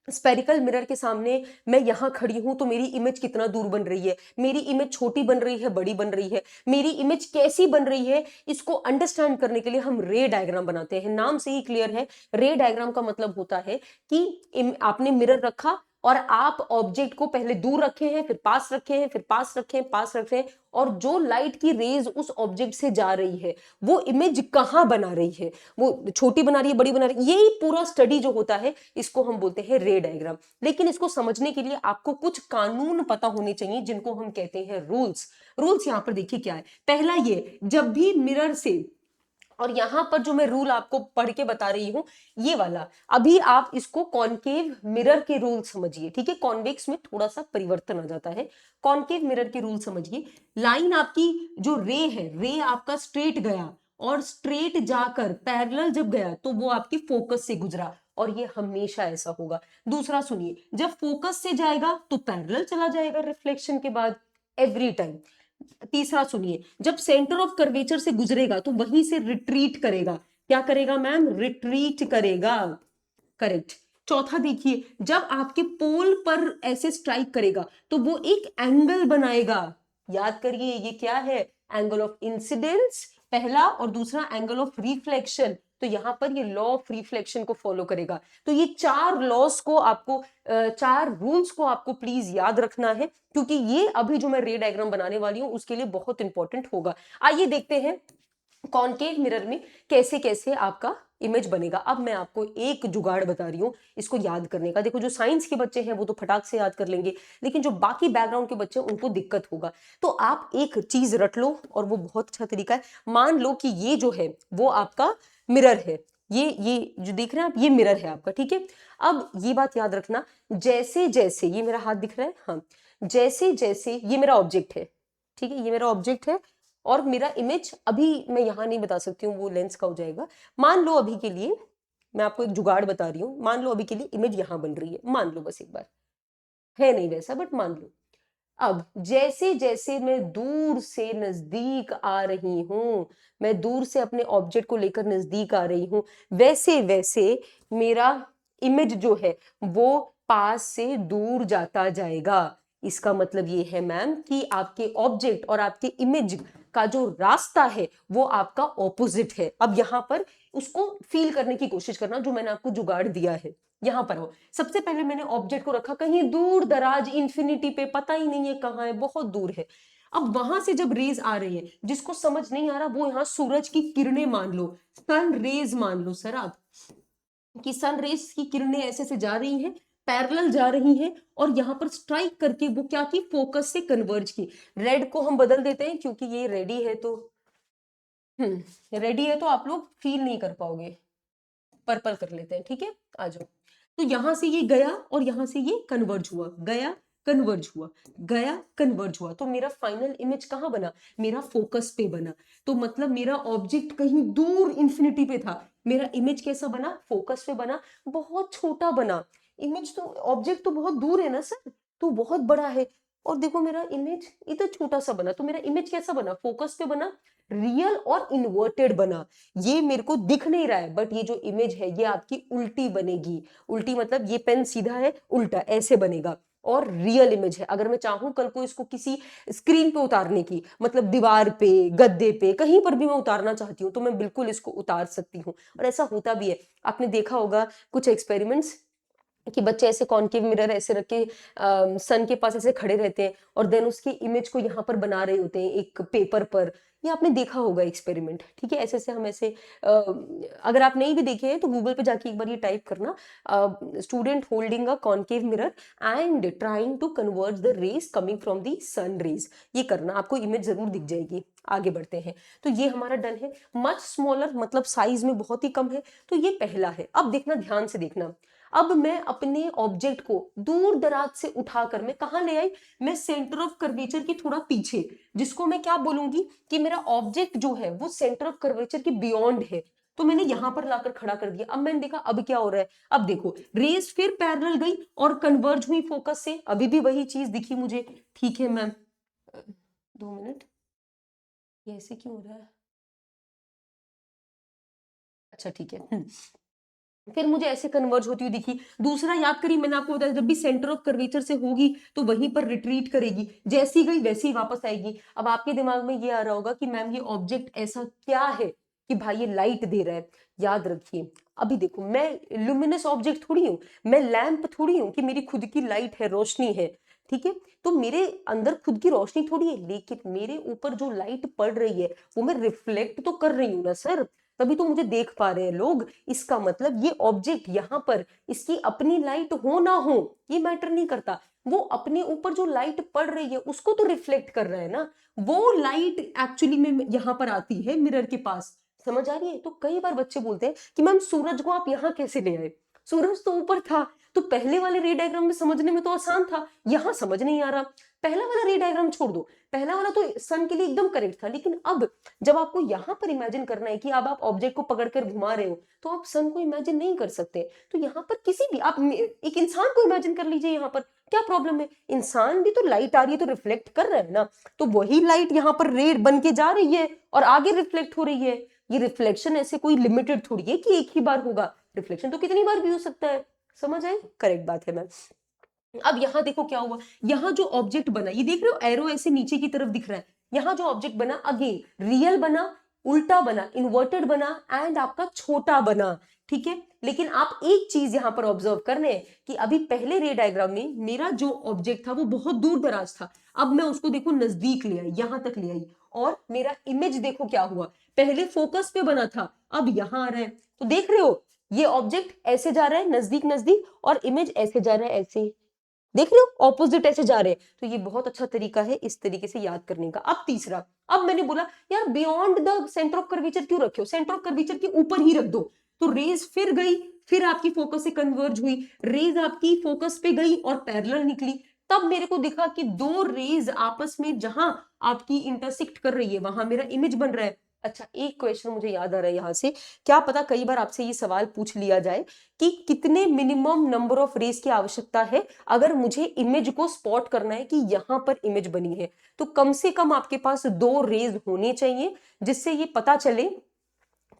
स्पेरिकल मिरर के सामने मैं यहां खड़ी हूं तो मेरी इमेज कितना दूर बन रही है, मेरी इमेज छोटी बन रही है, बड़ी बन रही है, मेरी इमेज कैसी बन रही है, इसको अंडरस्टैंड करने के लिए हम रे डायग्राम बनाते हैं। नाम से ही क्लियर है, रे डायग्राम का मतलब होता है कि आपने मिरर रखा और आप ऑब्जेक्ट को पहले दूर रखे हैं, फिर पास रखे हैं, फिर पास रखे हैं, पास रखे हैं, और जो लाइट की रेज उस ऑब्जेक्ट से जा रही है वो इमेज कहां बना रही है, वो छोटी बना रही है, बड़ी बना रही है, यही पूरा स्टडी जो होता है इसको हम बोलते हैं रे डायग्राम। लेकिन इसको समझने के लिए आपको कुछ कानून पता होने चाहिए जिनको हम कहते हैं रूल्स। रूल्स यहां पर देखिए क्या है। पहला, ये जब भी मिरर से, और यहां पर जो मैं रूल आपको पढ़ के बता रही हूं ये वाला, अभी आप इसको कॉनकेव मिरर के रूल समझिए, ठीक है? कॉन्वेक्स में थोड़ा सा परिवर्तन आ जाता है, कॉनकेव मिरर के रूल समझिए। लाइन आपकी जो रे है, रे आपका स्ट्रेट गया और स्ट्रेट जाकर पैरेलल जब गया तो वो आपकी फोकस से गुजरा, और ये हमेशा ऐसा होगा। दूसरा सुनिए, जब फोकस से जाएगा तो पैरेलल चला जाएगा रिफ्लेक्शन के बाद, एवरी टाइम। तीसरा सुनिए, जब सेंटर ऑफ कर्वेचर से गुजरेगा तो वहीं से रिट्रीट करेगा। क्या करेगा मैम? रिट्रीट करेगा, करेक्ट। चौथा देखिए, जब आपके पोल पर ऐसे स्ट्राइक करेगा तो वो एक एंगल बनाएगा। याद करिए ये क्या है? एंगल ऑफ इंसिडेंस पहला, और दूसरा एंगल ऑफ रिफ्लेक्शन। तो यहां पर ये लॉ ऑफ रिफ्लेक्शन को फॉलो करेगा। तो ये चार लॉस को आपको, चार रूल्स को आपको प्लीज याद रखना है, क्योंकि ये अभी जो मैं रे डायग्राम बनाने वाली हूं उसके लिए बहुत इंपॉर्टेंट होगा। आइए देखते हैं कॉनकेव मिरर में कैसे कैसे आपका इमेज बनेगा। अब मैं आपको एक जुगाड़ बता रही हूँ इसको याद करने का। देखो, जो साइंस के बच्चे हैं वो तो फटाक से याद कर लेंगे, लेकिन जो बाकी बैकग्राउंड के बच्चे हैं उनको दिक्कत होगा। तो आप एक चीज रट लो, और वो बहुत अच्छा तरीका है। मान लो कि ये जो है वो आपका मिरर है, ये जो देख रहे हैं आप, ये मिरर है आपका, ठीक है? अब ये बात याद रखना, जैसे जैसे ये मेरा हाथ दिख रहा है, हाँ, जैसे जैसे ये मेरा ऑब्जेक्ट है, ठीक है, ये मेरा ऑब्जेक्ट है, और मेरा इमेज अभी मैं यहां नहीं बता सकती हूँ, वो लेंस का हो जाएगा। मान लो अभी के लिए, मैं आपको एक जुगाड़ बता रही हूँ, मान लो अभी के लिए इमेज यहां बन रही है, मान लो, बस एक बार, है नहीं वैसा बट मान लो। अब जैसे जैसे मैं दूर से नजदीक आ रही हूं, मैं दूर से अपने ऑब्जेक्ट को लेकर नजदीक आ रही हूं, वैसे वैसे मेरा इमेज जो है वो पास से दूर जाता जाएगा। इसका मतलब ये है मैम कि आपके ऑब्जेक्ट और आपके इमेज का जो रास्ता है वो आपका ऑपोजिट है। अब यहाँ पर उसको फील करने की कोशिश करना, जो मैंने आपको जुगाड़ दिया है। यहां पर हो, सबसे पहले मैंने ऑब्जेक्ट को रखा कहीं दूर दराज इंफिनिटी पे, पता ही नहीं है कहाँ है, बहुत दूर है। अब वहां से जब रेज आ रही है, जिसको समझ नहीं आ रहा वो यहाँ सूरज की किरणें मान लो, सन रेज मान लो सर आप, कि सन रेज की किरणें ऐसे से जा रही हैं, पैरेलल जा रही हैं, और यहां पर स्ट्राइक करके वो क्या की, फोकस से कन्वर्ज की। रेड को हम बदल देते हैं क्योंकि ये रेडी है, तो रेडी है तो आप लोग फील नहीं कर पाओगे, पर्पल कर लेते हैं, ठीक है, आ जाओ। तो यहां से ये गया और यहां से ये कन्वर्ज हुआ, गया कन्वर्ज हुआ, गया कन्वर्ज हुआ, तो मेरा फाइनल इमेज कहां बना, मेरा फोकस पे बना। तो मतलब मेरा ऑब्जेक्ट कहीं दूर इंफिनिटी पे था, मेरा इमेज कैसा बना, फोकस पे बना, बहुत छोटा बना। इमेज तो, ऑब्जेक्ट तो बहुत दूर है ना सर, तो बहुत बड़ा है, और देखो मेरा इमेज इतना छोटा सा बना, तो मेरा इमेज कैसा बना, फोकस पे बना, रियल और इन्वर्टेड बना। ये मेरे को दिख नहीं रहा है, बट ये जो इमेज है ये आपकी उल्टी बनेगी। उल्टी मतलब ये पेन सीधा है, उल्टा ऐसे बनेगा, और रियल इमेज है। अगर मैं चाहूं कल को इसको किसी स्क्रीन पे उतारने की, मतलब दीवार पे, गद्दे पे, कहीं पर भी मैं उतारना चाहती हूँ तो मैं बिल्कुल इसको उतार सकती हूँ, और ऐसा होता भी है। आपने देखा होगा कुछ एक्सपेरिमेंट्स कि बच्चे ऐसे कॉनकेव मिरर ऐसे रख के सन के पास ऐसे खड़े रहते हैं, और देन उसकी इमेज को यहाँ पर बना रहे होते हैं एक पेपर पर। ये आपने देखा होगा एक्सपेरिमेंट, ठीक है, ऐसे ऐसे हम ऐसे अगर आप नहीं भी देखे हैं तो गूगल पे जाके एक बार ये टाइप करना, student holding a concave mirror and trying to convert the rays coming from the sun rays, ये करना, आपको इमेज जरूर दिख जाएगी। आगे बढ़ते हैं, तो ये हमारा डन है। मच स्मॉलर मतलब साइज में बहुत ही कम है, तो ये पहला है। अब देखना, ध्यान से देखना, अब मैं अपने ऑब्जेक्ट को दूर दराज से उठाकर मैं कहां ले आई, मैं सेंटर ऑफ कर्वेचर के थोड़ा पीछे, जिसको मैं क्या बोलूंगी कि मेरा ऑब्जेक्ट जो है वो सेंटर ऑफ कर्वेचर के बियॉन्ड है, तो मैंने यहां पर लाकर खड़ा कर दिया। अब मैंने देखा अब क्या हो रहा है, अब देखो रेस फिर पैरेलल गई और कन्वर्ज हुई फोकस से, अभी भी वही चीज दिखी मुझे, ठीक है मैम, 2 मिनट, ये ऐसे क्यों हो रहा है, अच्छा ठीक है, फिर मुझे ऐसे कन्वर्ज होती हुई दिखी। दूसरा याद करिए, मैंने आपको बताया जब भी सेंटर ऑफ कर्वेचर से होगी तो वहीं पर रिट्रीट करेगी, जैसी गई वैसी ही वापस आएगी। अब आपके दिमाग में ये आ रहा होगा कि मैम ये ऑब्जेक्ट ऐसा क्या है कि भाई ये लाइट दे रहा है। याद रखिए, अभी देखो मैं लुमिनस ऑब्जेक्ट थोड़ी हूँ, मैं लैंप थोड़ी हूँ कि मेरी खुद की लाइट है, रोशनी है, ठीक है, तो मेरे अंदर खुद की रोशनी थोड़ी है, लेकिन मेरे ऊपर जो लाइट पड़ रही है वो मैं रिफ्लेक्ट तो कर रही हूँ ना सर, तभी तो मुझे देख पा रहे हैं लोग। इसका मतलब ये ऑब्जेक्ट यहाँ पर, इसकी अपनी लाइट हो ना हो ये मैटर नहीं करता, वो अपने ऊपर जो लाइट पड़ रही है उसको तो रिफ्लेक्ट कर रहा है ना, वो लाइट एक्चुअली में यहाँ पर आती है मिरर के पास। समझ आ रही है? तो कई बार बच्चे बोलते हैं कि मैम सूरज को आप यहाँ कैसे ले आए, सूरज तो ऊपर था, तो पहले वाले रे डायग्राम में समझने में तो आसान था, यहाँ समझ नहीं आ रहा। पहला वाला रे डायग्राम छोड़ दो, पहला वाला तो सन के लिए एकदम करेक्ट था, लेकिन अब जब आपको यहां पर इमेजिन करना है कि अब आप ऑब्जेक्ट को पकड़कर घुमा रहे हो, तो आप सन को इमेजिन नहीं कर सकते। तो यहाँ पर किसी भी आप एक इंसान को इमेजिन कर लीजिए, यहाँ पर क्या प्रॉब्लम है, इंसान भी तो लाइट आ रही है तो रिफ्लेक्ट कर रहा है ना, तो वही लाइट यहाँ पर रेड बन के जा रही है और आगे रिफ्लेक्ट हो रही है। ये रिफ्लेक्शन ऐसे कोई लिमिटेड थोड़ी है कि एक ही बार होगा, रिफ्लेक्शन तो कितनी बार भी हो सकता है। समझ आए? करेक्ट बात है मैम। अब यहां देखो क्या हुआ, यहां जो ऑब्जेक्ट बना, ये देख रहे हो एरो ऐसे नीचे की तरफ दिख रहा है, यहां जो ऑब्जेक्ट बना अगेन रियल बना, उल्टा बना, इन्वर्टेड बना, एंड आपका छोटा बना, ठीक है। लेकिन आप एक चीज यहां पर ऑब्जर्व करने हैं कि अभी पहले रे डायग्राम में मेरा जो ऑब्जेक्ट था वो बहुत दूर दराज था, अब मैं उसको देखो नजदीक ले आई, यहां तक ले आई, और मेरा इमेज देखो क्या हुआ, पहले फोकस पे बना था अब यहां आ रहा है, तो देख रहे हो ये ऑब्जेक्ट ऐसे जा रहा है नजदीक नजदीक, और इमेज ऐसे जा रहा है ऐसे, देख रहे हो ऑपोजिट ऐसे जा रहे हैं। तो ये बहुत अच्छा तरीका है इस तरीके से याद करने का। अब तीसरा, अब मैंने बोला यार beyond the centre of curvature क्यों रखे हो, सेंटर ऑफ कर्वेचर के ऊपर ही रख दो, तो रेज फिर गई, फिर आपकी फोकस से कन्वर्ज हुई, रेज आपकी फोकस पे गई और पैरेलल निकली, तब मेरे को दिखा कि दो रेज आपस में जहां आपकी इंटरसेक्ट कर रही है वहां मेरा इमेज बन रहा है। अच्छा, एक क्वेश्चन मुझे याद आ रहा है यहाँ से, क्या पता कई बार आपसे ये सवाल पूछ लिया जाए कि कितने मिनिमम नंबर ऑफ रेज की आवश्यकता है अगर मुझे इमेज को स्पॉट करना है कि यहाँ पर इमेज बनी है। तो कम से कम आपके पास 2 रेज होने चाहिए जिससे ये पता चले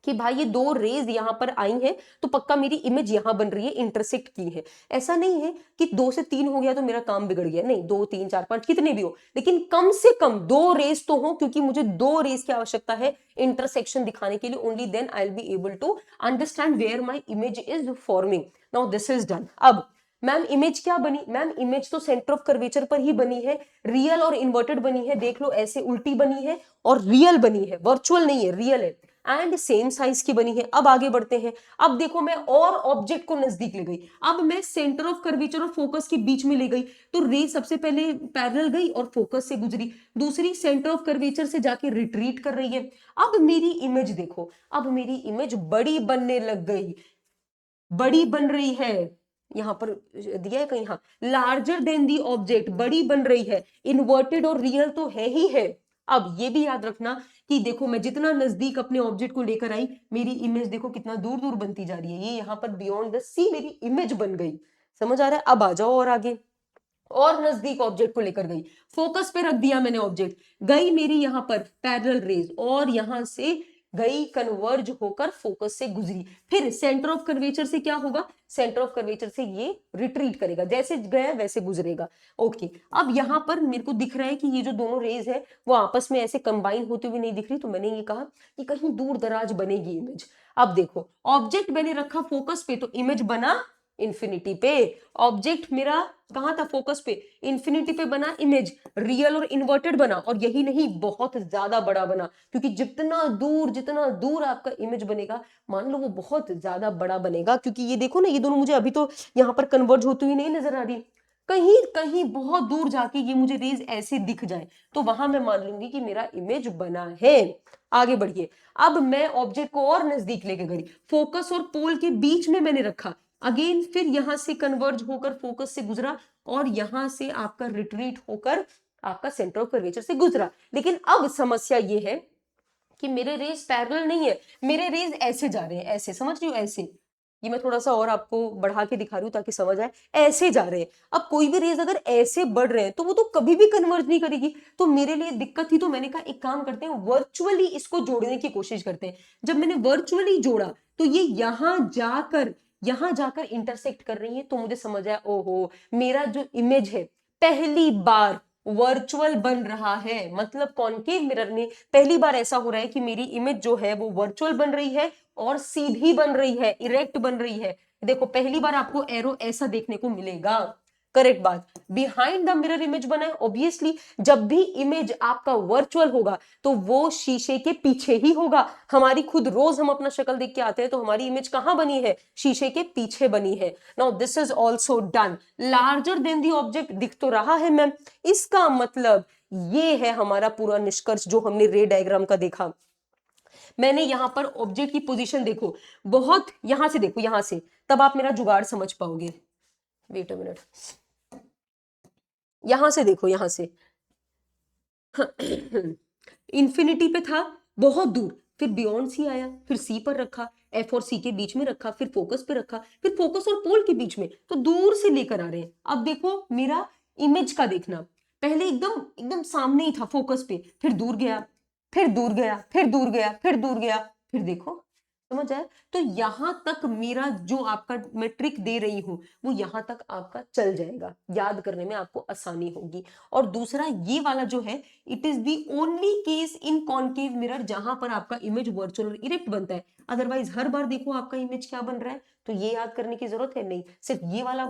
कि भाई ये 2 रेज यहां पर आई हैं तो पक्का मेरी इमेज यहां बन रही है, इंटरसेक्ट की है। ऐसा नहीं है कि 2 से 3 हो गया तो मेरा काम बिगड़ गया, नहीं, 2 3 4 5 कितने भी हो, लेकिन कम से कम 2 रेज तो हो, क्योंकि मुझे 2 रेज की आवश्यकता है इंटरसेक्शन दिखाने के लिए। Only then I will be able to understand where my image is forming. Now this is done. अब मैम इमेज क्या बनी? मैम इमेज तो सेंटर ऑफ कर्वेचर पर ही बनी है, रियल और इन्वर्टेड बनी है, देख लो ऐसे उल्टी बनी है और रियल बनी है, वर्चुअल नहीं है, रियल है, एंड सेम साइज की बनी है। अब आगे बढ़ते हैं। अब देखो मैं और ऑब्जेक्ट को नजदीक ले गई, अब मैं सेंटर ऑफ कर्वेचर और फोकस के बीच में ले गई, तो रे सबसे पहले पैरेलल गई और फोकस से गुजरी, दूसरी सेंटर ऑफ कर्वेचर से जाके रिट्रीट कर रही है। अब मेरी इमेज देखो, अब मेरी इमेज बड़ी बनने लग गई, बड़ी बन रही है, यहां पर दिया है कहीं, हाँ, लार्जर देन दी ऑब्जेक्ट, बड़ी बन रही है, इन्वर्टेड और रियल तो है ही है। अब ये भी याद रखना कि देखो मैं जितना नजदीक अपने ऑब्जेक्ट को लेकर आई, मेरी इमेज देखो कितना दूर दूर बनती जा रही है, ये यहाँ पर बियॉन्ड द सी मेरी इमेज बन गई। समझ आ रहा है? अब आ जाओ और आगे, और नजदीक ऑब्जेक्ट को लेकर गई, फोकस पे रख दिया मैंने ऑब्जेक्ट, गई मेरी यहां पर पैरेलल रेज और यहां से गई कन्वर्ज होकर फोकस से गुजरी, फिर सेंटर ऑफ कर्वेचर से क्या होगा, सेंटर ऑफ कर्वेचर से ये रिट्रीट करेगा, जैसे गया वैसे गुजरेगा। ओके, अब यहां पर मेरे को दिख रहा है कि ये जो दोनों रेज है वो आपस में ऐसे कंबाइन होते हुए नहीं दिख रही, तो मैंने ये कहा कि कहीं दूर दराज बनेगी इमेज। अब देखो ऑब्जेक्ट मैंने रखा फोकस पे तो इमेज बना इंफिनिटी पे, ऑब्जेक्ट मेरा कहां था, फोकस पे, इंफिनिटी पे बना इमेज, रियल और इन्वर्टेड बना, और यही नहीं बहुत ज्यादा बड़ा बना, क्योंकि जितना दूर आपका इमेज बनेगा मान लो वो बहुत ज्यादा बड़ा बनेगा, क्योंकि ये देखो ना ये दोनों मुझे अभी तो यहाँ पर कन्वर्ज होती हुई नहीं नजर आ रही, कहीं कहीं बहुत दूर जाके ये मुझे रेज ऐसे दिख जाए तो वहां मैं मान लूंगी कि मेरा इमेज बना है। आगे बढ़िए, अब मैं ऑब्जेक्ट को और नजदीक लेके गई, फोकस और पोल के बीच में मैंने रखा, अगेन फिर यहां से कन्वर्ज होकर फोकस से गुजरा और यहां से आपका रिट्रीट होकर आपका सेंटर ऑफ कर्वेचर से गुजरा। लेकिन अब समस्या ये है कि मेरे रेज पैरेलल नहीं है, मेरे रेज ऐसे जा रहे हैं, ऐसे, समझ रही हो, ऐसे, ये मैं थोड़ा सा और आपको बढ़ा के दिखा रही हूं ताकि समझ आए, ऐसे जा रहे हैं। अब कोई भी रेज अगर ऐसे बढ़ रहे हैं तो वो तो कभी भी कन्वर्ज नहीं करेगी, तो मेरे लिए दिक्कत थी, तो मैंने कहा एक काम करते हैं वर्चुअली इसको जोड़ने की कोशिश करते हैं। जब मैंने वर्चुअली जोड़ा तो ये यहां जाकर इंटरसेक्ट कर रही है, तो मुझे समझ आया ओहो मेरा जो इमेज है पहली बार वर्चुअल बन रहा है, मतलब कॉनकेव मिरर में पहली बार ऐसा हो रहा है कि मेरी इमेज जो है वो वर्चुअल बन रही है और सीधी बन रही है, इरेक्ट बन रही है। देखो पहली बार आपको एरो ऐसा देखने को मिलेगा, करेक्ट बात। बिहाइंड द मिरर इमेज बना है, ऑब्वियसली जब भी इमेज आपका वर्चुअल होगा तो वो शीशे के पीछे ही होगा। हमारी खुद रोज हम अपना शक्ल देख के आते हैं तो हमारी इमेज कहां बनी है, शीशे के पीछे बनी है। Now this is also done, larger than the object दिख तो रहा है मैम, इसका मतलब ये है हमारा पूरा निष्कर्ष जो हमने रे डायग्राम का देखा। मैंने यहां पर ऑब्जेक्ट की पोजीशन देखो, बहुत यहां से देखो, यहां से, तब आप मेरा जुगाड़ समझ पाओगे। वेट अ मिनट, यहां से देखो, यहां से इंफिनिटी पे था बहुत दूर, फिर बियॉन्ड सी आया, फिर सी पर रखा, एफ और सी के बीच में रखा, फिर फोकस पे रखा, फिर फोकस और पोल के बीच में, तो दूर से लेकर आ रहे हैं। अब देखो मेरा इमेज का देखना, पहले एकदम एकदम सामने ही था फोकस पे, फिर दूर गया, फिर दूर गया, फिर दूर गया, फिर दूर गया, फिर देखो, समझ आया? तो यहां तक मेरा जो आपका मैं ट्रिक दे रही हूं वो यहां तक आपका चल जाएगा, याद करने में आपको आसानी होगी। और दूसरा ये वाला जो है, it is the only case in concave mirror जहां पर आपका इमेज वर्चुअल और इरेक्ट बनता है, अदरवाइज हर बार देखो आपका इमेज क्या बन रहा है, तो ये याद करने की जरूरत है नहीं, सिर्फ ये वाला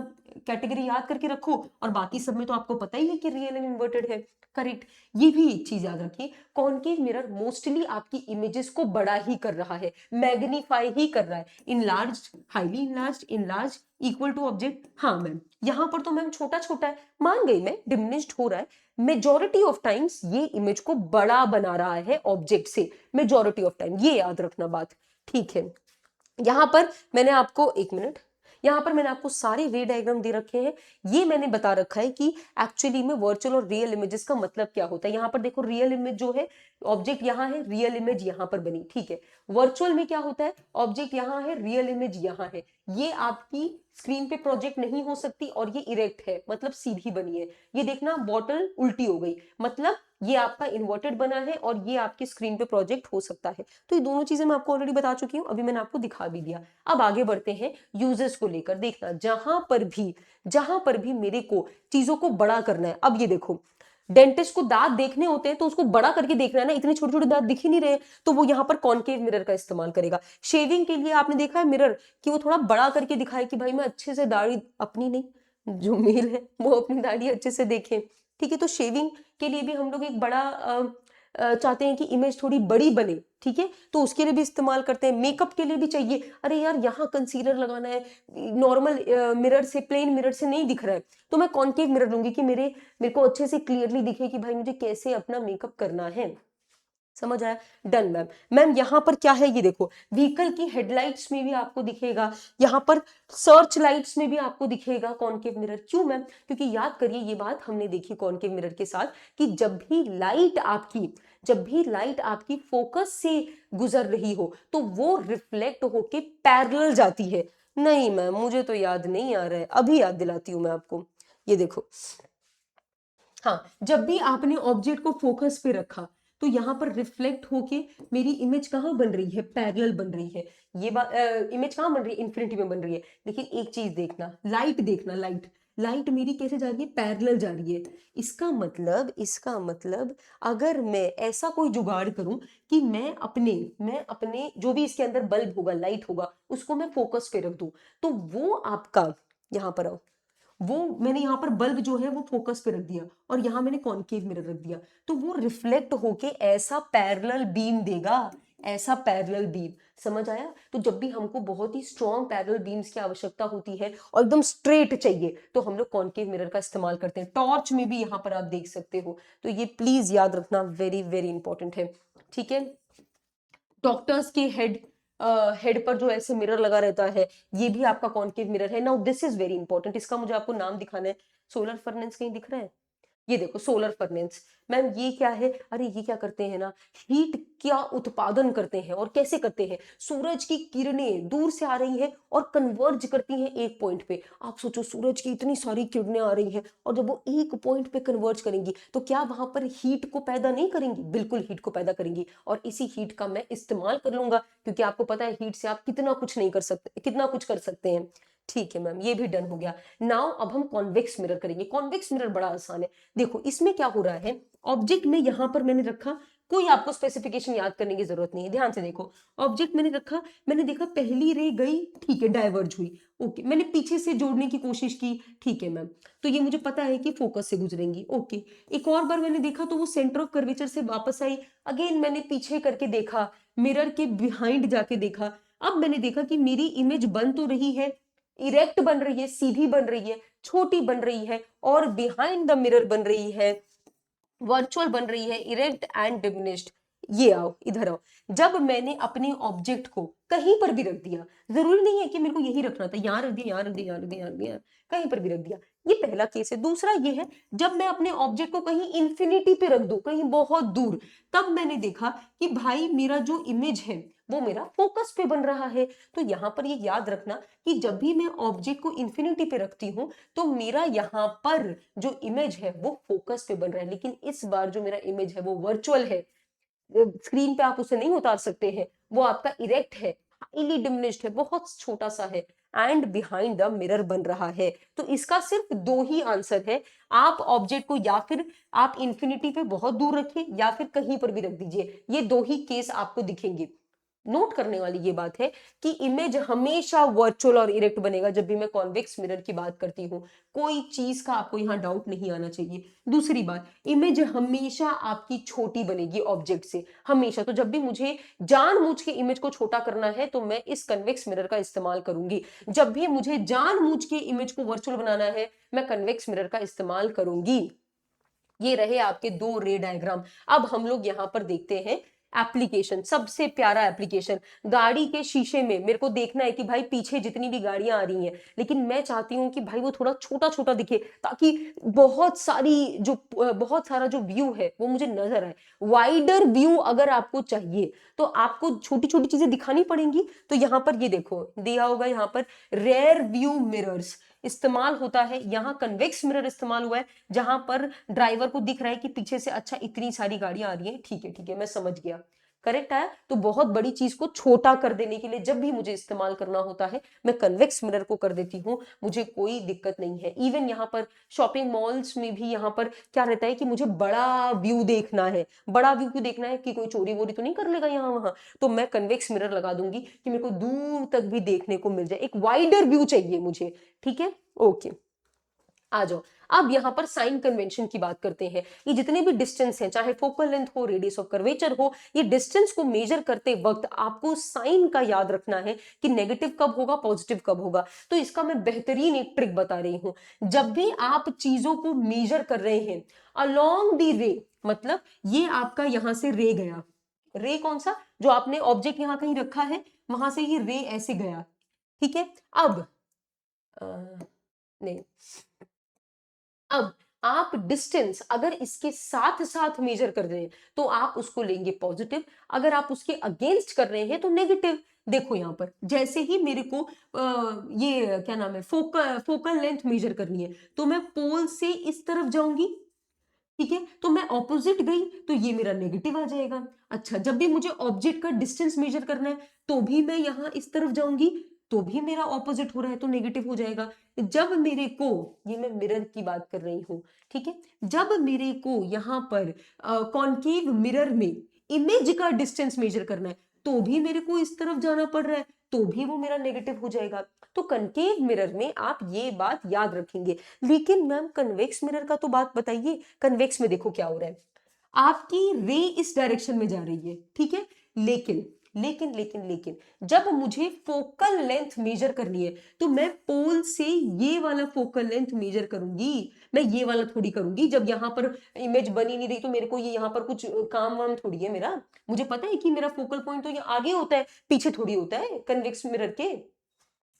कैटेगरी याद करके रखो और बाकी सब में तो आपको पता ही है कि रियल एंड इन्वर्टेड है, करेक्ट। ये भी एक चीज याद रखिए, कॉनकेव मिरर मोस्टली आपकी इमेजेस को बड़ा ही कर रहा है, मैग्नीफाई ही कर रहा है, enlarge, highly enlarge, enlarge equal to object, हाँ मैम यहां पर तो मैम छोटा छोटा है, मान गई मैं, डिमिनिश्ड हो रहा है, मेजॉरिटी ऑफ टाइम्स ये इमेज को बड़ा बना रहा है ऑब्जेक्ट से, मेजॉरिटी ऑफ टाइम, ये याद रखना बात, ठीक है। यहां पर मैंने आपको, एक मिनट, यहां पर मैंने आपको सारे रे डायग्राम दे रखे हैं, ये मैंने बता रखा है कि एक्चुअली में वर्चुअल और रियल इमेजेस का मतलब क्या होता है। यहां पर देखो रियल इमेज जो है ऑब्जेक्ट यहाँ है, रियल इमेज यहाँ पर बनी, ठीक है। वर्चुअल में क्या होता है, ऑब्जेक्ट यहाँ है, रियल इमेज यहाँ है, ये आपकी स्क्रीन पे प्रोजेक्ट नहीं हो सकती और ये इरेक्ट है, मतलब सीधी बनी है। ये देखना बॉटल उल्टी हो गई, मतलब ये आपका इन्वर्टेड बना है और ये आपकी स्क्रीन पे प्रोजेक्ट हो सकता है। तो ये दोनों चीजें मैं आपको ऑलरेडी बता चुकी हूँ, अभी मैंने आपको दिखा भी दिया। अब आगे बढ़ते हैं यूजर्स को लेकर। देखना जहां पर भी मेरे को चीजों को बड़ा करना है, अब ये देखो, डेंटिस्ट को दांत देखने होते हैं तो उसको बड़ा करके देखना है ना, इतने छोटे छोटे दांत दिख ही नहीं रहे, तो वो यहाँ पर कॉनकेव मिरर का इस्तेमाल करेगा। शेविंग के लिए आपने देखा है मिरर कि वो थोड़ा बड़ा करके दिखाए कि भाई मैं अच्छे से दाढ़ी, अपनी नहीं, जो मेल है वो अपनी दाढ़ी अच्छे से देखे, ठीक है। तो शेविंग के लिए भी हम लोग एक बड़ा चाहते हैं कि इमेज थोड़ी बड़ी बने, ठीक है, तो उसके लिए भी इस्तेमाल करते हैं। मेकअप के लिए भी चाहिए, अरे यार यहाँ कंसीलर लगाना है, नॉर्मल मिरर से, प्लेन मिरर से नहीं दिख रहा है, तो मैं कॉनकेव मिरर लूंगी कि मेरे को अच्छे से क्लियरली दिखे कि भाई मुझे कैसे अपना मेकअप करना है। समझ आया? Done ma'am. मैम यहाँ पर क्या है, ये देखो, व्हीकल की हेडलाइट्स में भी आपको दिखेगा, यहाँ पर सर्च लाइट्स में भी आपको दिखेगा कॉनकेव मिरर। क्यों मैम? क्योंकि याद करिए ये बात हमने देखी कॉनकेव मिरर के साथ कि जब भी लाइट आपकी फोकस से गुजर रही हो तो वो रिफ्लेक्ट होके पैरेलल जाती है। नहीं मैम मुझे तो याद नहीं आ रहा है, अभी याद दिलाती हूँ मैं आपको। ये देखो, हाँ, जब भी आपने ऑब्जेक्ट को फोकस पे रखा तो यहाँ पर रिफ्लेक्ट होके मेरी इमेज कहाँ बन रही है, पैरेलल बन रही है। ये बात, इमेज कहाँ बन रही है, इन्फिनिटी में बन रही है। लेकिन एक चीज देखना, लाइट देखना, लाइट मेरी कैसे जा रही है, पैरेलल जा रही है। इसका मतलब अगर मैं ऐसा कोई जुगाड़ करूं कि मैं अपने जो भी इसके अंदर बल्ब होगा, लाइट होगा, उसको मैं फोकस पे रख दूं, तो वो आपका, यहाँ पर आओ, वो मैंने यहाँ पर बल्ब जो है वो फोकस पे रख दिया और यहाँ मैंने कॉनकेव मिरर रख दिया, तो वो रिफ्लेक्ट होके ऐसा पैरेलल बीम देगा, ऐसा पैरेलल बीम। समझ आया? तो जब भी हमको बहुत ही स्ट्रॉन्ग पैरेलल बीम्स की आवश्यकता होती है और एकदम स्ट्रेट चाहिए तो हम लोग कॉनकेव मिरर का इस्तेमाल करते हैं। टॉर्च में भी यहाँ पर आप देख सकते हो, तो ये प्लीज याद रखना, वेरी वेरी इंपॉर्टेंट है, ठीक है। डॉक्टर्स के हेड पर जो ऐसे मिरर लगा रहता है, ये भी आपका कॉनकेव मिरर है। Now this is very important, इसका मुझे आपको नाम दिखाना है। सोलर फर्नेस कहीं दिख रहा है? ये देखो सोलर फर्नेस। मैम ये क्या है? अरे ये क्या करते हैं ना, हीट क्या उत्पादन करते हैं और कैसे करते हैं, सूरज की किरणें दूर से आ रही हैं और कन्वर्ज करती हैं एक पॉइंट पे। आप सोचो सूरज की इतनी सारी किरणें आ रही हैं और जब वो एक पॉइंट पे कन्वर्ज करेंगी तो क्या वहां पर हीट को पैदा नहीं करेंगी? बिल्कुल हीट को पैदा करेंगी, और इसी हीट का मैं इस्तेमाल कर लूंगा, क्योंकि आपको पता है हीट से आप कितना कुछ नहीं कर सकते, कितना कुछ कर सकते हैं। ठीक है मैम, ये भी डन हो गया। नाउ अब हम कॉन्वेक्स मिरर करेंगे। कॉन्वेक्स मिरर बड़ा आसान है। देखो इसमें क्या हो रहा है, ऑब्जेक्ट में यहां पर मैंने रखा, कोई आपको स्पेसिफिकेशन याद करने की जरूरत नहीं है, ध्यान से देखो। ऑब्जेक्ट मैंने रखा, मैंने देखा पहली रे गई, ठीक है, डाइवर्ज हुई, ओके। मैंने पीछे से जोड़ने की कोशिश की, ठीक है मैम, तो ये मुझे पता है कि फोकस से गुजरेंगी, ओके। एक और बार मैंने देखा तो वो सेंटर ऑफ कर्वेचर से वापस आई, अगेन मैंने पीछे करके देखा, मिरर के बिहाइंड जाके देखा। अब मैंने देखा कि मेरी इमेज बन तो रही है, इरेक्ट बन रही है, सीधी बन रही है, छोटी बन रही है, और बिहाइंड द मिरर बन रही है, वर्चुअल बन रही है, इरेक्ट एंड डिमिनिश्ड। ये आओ, इधर आओ। जब मैंने अपने ऑब्जेक्ट को कहीं पर भी रख दिया, जरूरी नहीं है कि मेरे को यही रखना था, यहां रख दिया, यहां रख दिया, यहां रख दिया, यहां रख दिया, कहीं पर भी रख दिया, ये पहला केस है। दूसरा ये है, जब मैं अपने ऑब्जेक्ट को कहीं इंफिनिटी पे रख दूं, कहीं बहुत दूर, तब मैंने देखा कि भाई मेरा जो इमेज है वो मेरा फोकस पे बन रहा है। तो यहां पर ये याद रखना कि जब भी मैं ऑब्जेक्ट को इंफिनिटी पे रखती हूं तो मेरा यहाँ पर जो इमेज है वो फोकस पे बन रहा है, लेकिन इस बार जो मेरा इमेज है वो वर्चुअल है, स्क्रीन पे आप उसे नहीं उतार सकते हैं, वो आपका इरेक्ट है, हाईली डिमिनिश्ड है, बहुत छोटा सा है, एंड बिहाइंड द मिरर बन रहा है। तो इसका सिर्फ दो ही आंसर है, आप ऑब्जेक्ट को या फिर आप इंफिनिटी पे बहुत दूर रखिए या फिर कहीं पर भी रख दीजिए, ये दो ही केस आपको दिखेंगे। नोट करने वाली ये बात है कि इमेज हमेशा वर्चुअल और इरेक्ट बनेगा जब भी मैं कॉन्वेक्स मिरर की बात करती हूं, कोई चीज का आपको यहां डाउट नहीं आना चाहिए। दूसरी बात, इमेज हमेशा आपकी छोटी बनेगी ऑब्जेक्ट से, हमेशा। तो जब भी मुझे जानबूझ के इमेज को छोटा करना है तो मैं इस कन्वेक्स मिरर का इस्तेमाल करूंगी, जब भी मुझे जानबूझ के इमेज को वर्चुअल बनाना है मैं कन्वेक्स मिरर का इस्तेमाल करूंगी। ये रहे आपके दो रे डायग्राम। अब हम लोग यहां पर देखते हैं एप्लीकेशन, सबसे प्यारा एप्लीकेशन। गाड़ी के शीशे में मेरे को देखना है कि भाई पीछे जितनी भी गाड़ियां आ रही हैं, लेकिन मैं चाहती हूँ कि भाई वो थोड़ा छोटा छोटा दिखे, ताकि बहुत सारा जो व्यू है वो मुझे नजर आए। वाइडर व्यू अगर आपको चाहिए तो आपको छोटी छोटी चीजें दिखानी पड़ेंगी। तो यहाँ पर ये देखो दिया होगा, यहाँ पर रेयर व्यू मिरर्स इस्तेमाल होता है, यहाँ कन्वेक्स मिरर इस्तेमाल हुआ है, जहां पर ड्राइवर को दिख रहा है कि पीछे से अच्छा इतनी सारी गाड़ियां आ रही हैं। ठीक है मैं समझ गया, करेक्ट है। तो बहुत बड़ी चीज को छोटा कर देने के लिए जब भी मुझे इस्तेमाल करना होता है, मैं कन्वेक्स मिरर को कर देती हूँ, मुझे कोई दिक्कत नहीं है। इवन यहाँ पर शॉपिंग मॉल्स में भी यहाँ पर क्या रहता है कि मुझे बड़ा व्यू देखना है। बड़ा व्यू क्यों देखना है कि कोई चोरी वोरी तो नहीं कर लेगा यहाँ वहां, तो मैं कन्वेक्स मिरर लगा दूंगी कि मेरे को दूर तक भी देखने को मिल जाए, एक वाइडर व्यू चाहिए मुझे। ठीक है, ओके, आ जाओ। अब यहां पर साइन कन्वेंशन की बात करते हैं। ये जितने भी डिस्टेंस हैं, चाहे फोकल लेंथ हो, रेडियस ऑफ कर्वेचर हो, ये डिस्टेंस को मेजर करते वक्त आपको साइन का याद रखना है कि नेगेटिव कब होगा, पॉजिटिव कब होगा। तो इसका मैं बेहतरीन एक ट्रिक बता रही हूं। जब भी आप चीजों को मेजर कर रहे हैं अलोंग द रे, मतलब ये आपका यहां से रे गया, रे कौन सा, जो आपने ऑब्जेक्ट यहां कहीं रखा है वहां से ये रे ऐसे गया, ठीक है। अब नहीं, अब आप डिस्टेंस अगर इसके साथ साथ मेजर कर रहे हैं तो आप उसको लेंगे पॉजिटिव, अगर आप उसके अगेंस्ट कर रहे हैं तो नेगेटिव। देखो यहां पर जैसे ही मेरे को ये क्या नाम है, फोकल लेंथ मेजर करनी है, तो मैं पोल से इस तरफ जाऊंगी, ठीक है। तो मैं ऑपोजिट गई तो ये मेरा नेगेटिव आ जाएगा। अच्छा, जब भी मुझे ऑब्जेक्ट का डिस्टेंस मेजर करना है तो भी मैं यहां इस तरफ जाऊंगी, तो भी मेरा ऑपोजिट हो रहा है तो नेगेटिव हो जाएगा। जब मेरे को, ये मैं मिरर की बात कर रही हूं, ठीक है, जब मेरे को यहां पर कॉन्केव मिरर में इमेज का डिस्टेंस मेजर करना है तो भी मेरे को इस तरफ जाना पड़ रहा है, तो भी वो मेरा नेगेटिव हो जाएगा। तो कनकेव मिरर में आप ये बात याद रखेंगे। लेकिन मैम कन्वेक्स मिरर का तो बात बताइए। कन्वेक्स में देखो क्या हो रहा है, आपकी रे इस डायरेक्शन में जा रही है, ठीक है, लेकिन लेकिन लेकिन लेकिन जब मुझे फोकल लेंथ मेजर करनी है तो मैं पोल से ये वाला फोकल लेंथ मेजर करूंगी, मैं ये वाला थोड़ी करूंगी। जब यहाँ पर इमेज बनी नहीं रही तो मेरे को ये यहाँ पर कुछ काम वाम थोड़ी है मेरा, मुझे पता है कि मेरा फोकल पॉइंट तो ये आगे होता है, पीछे थोड़ी होता है कन्वेक्स मिरर के।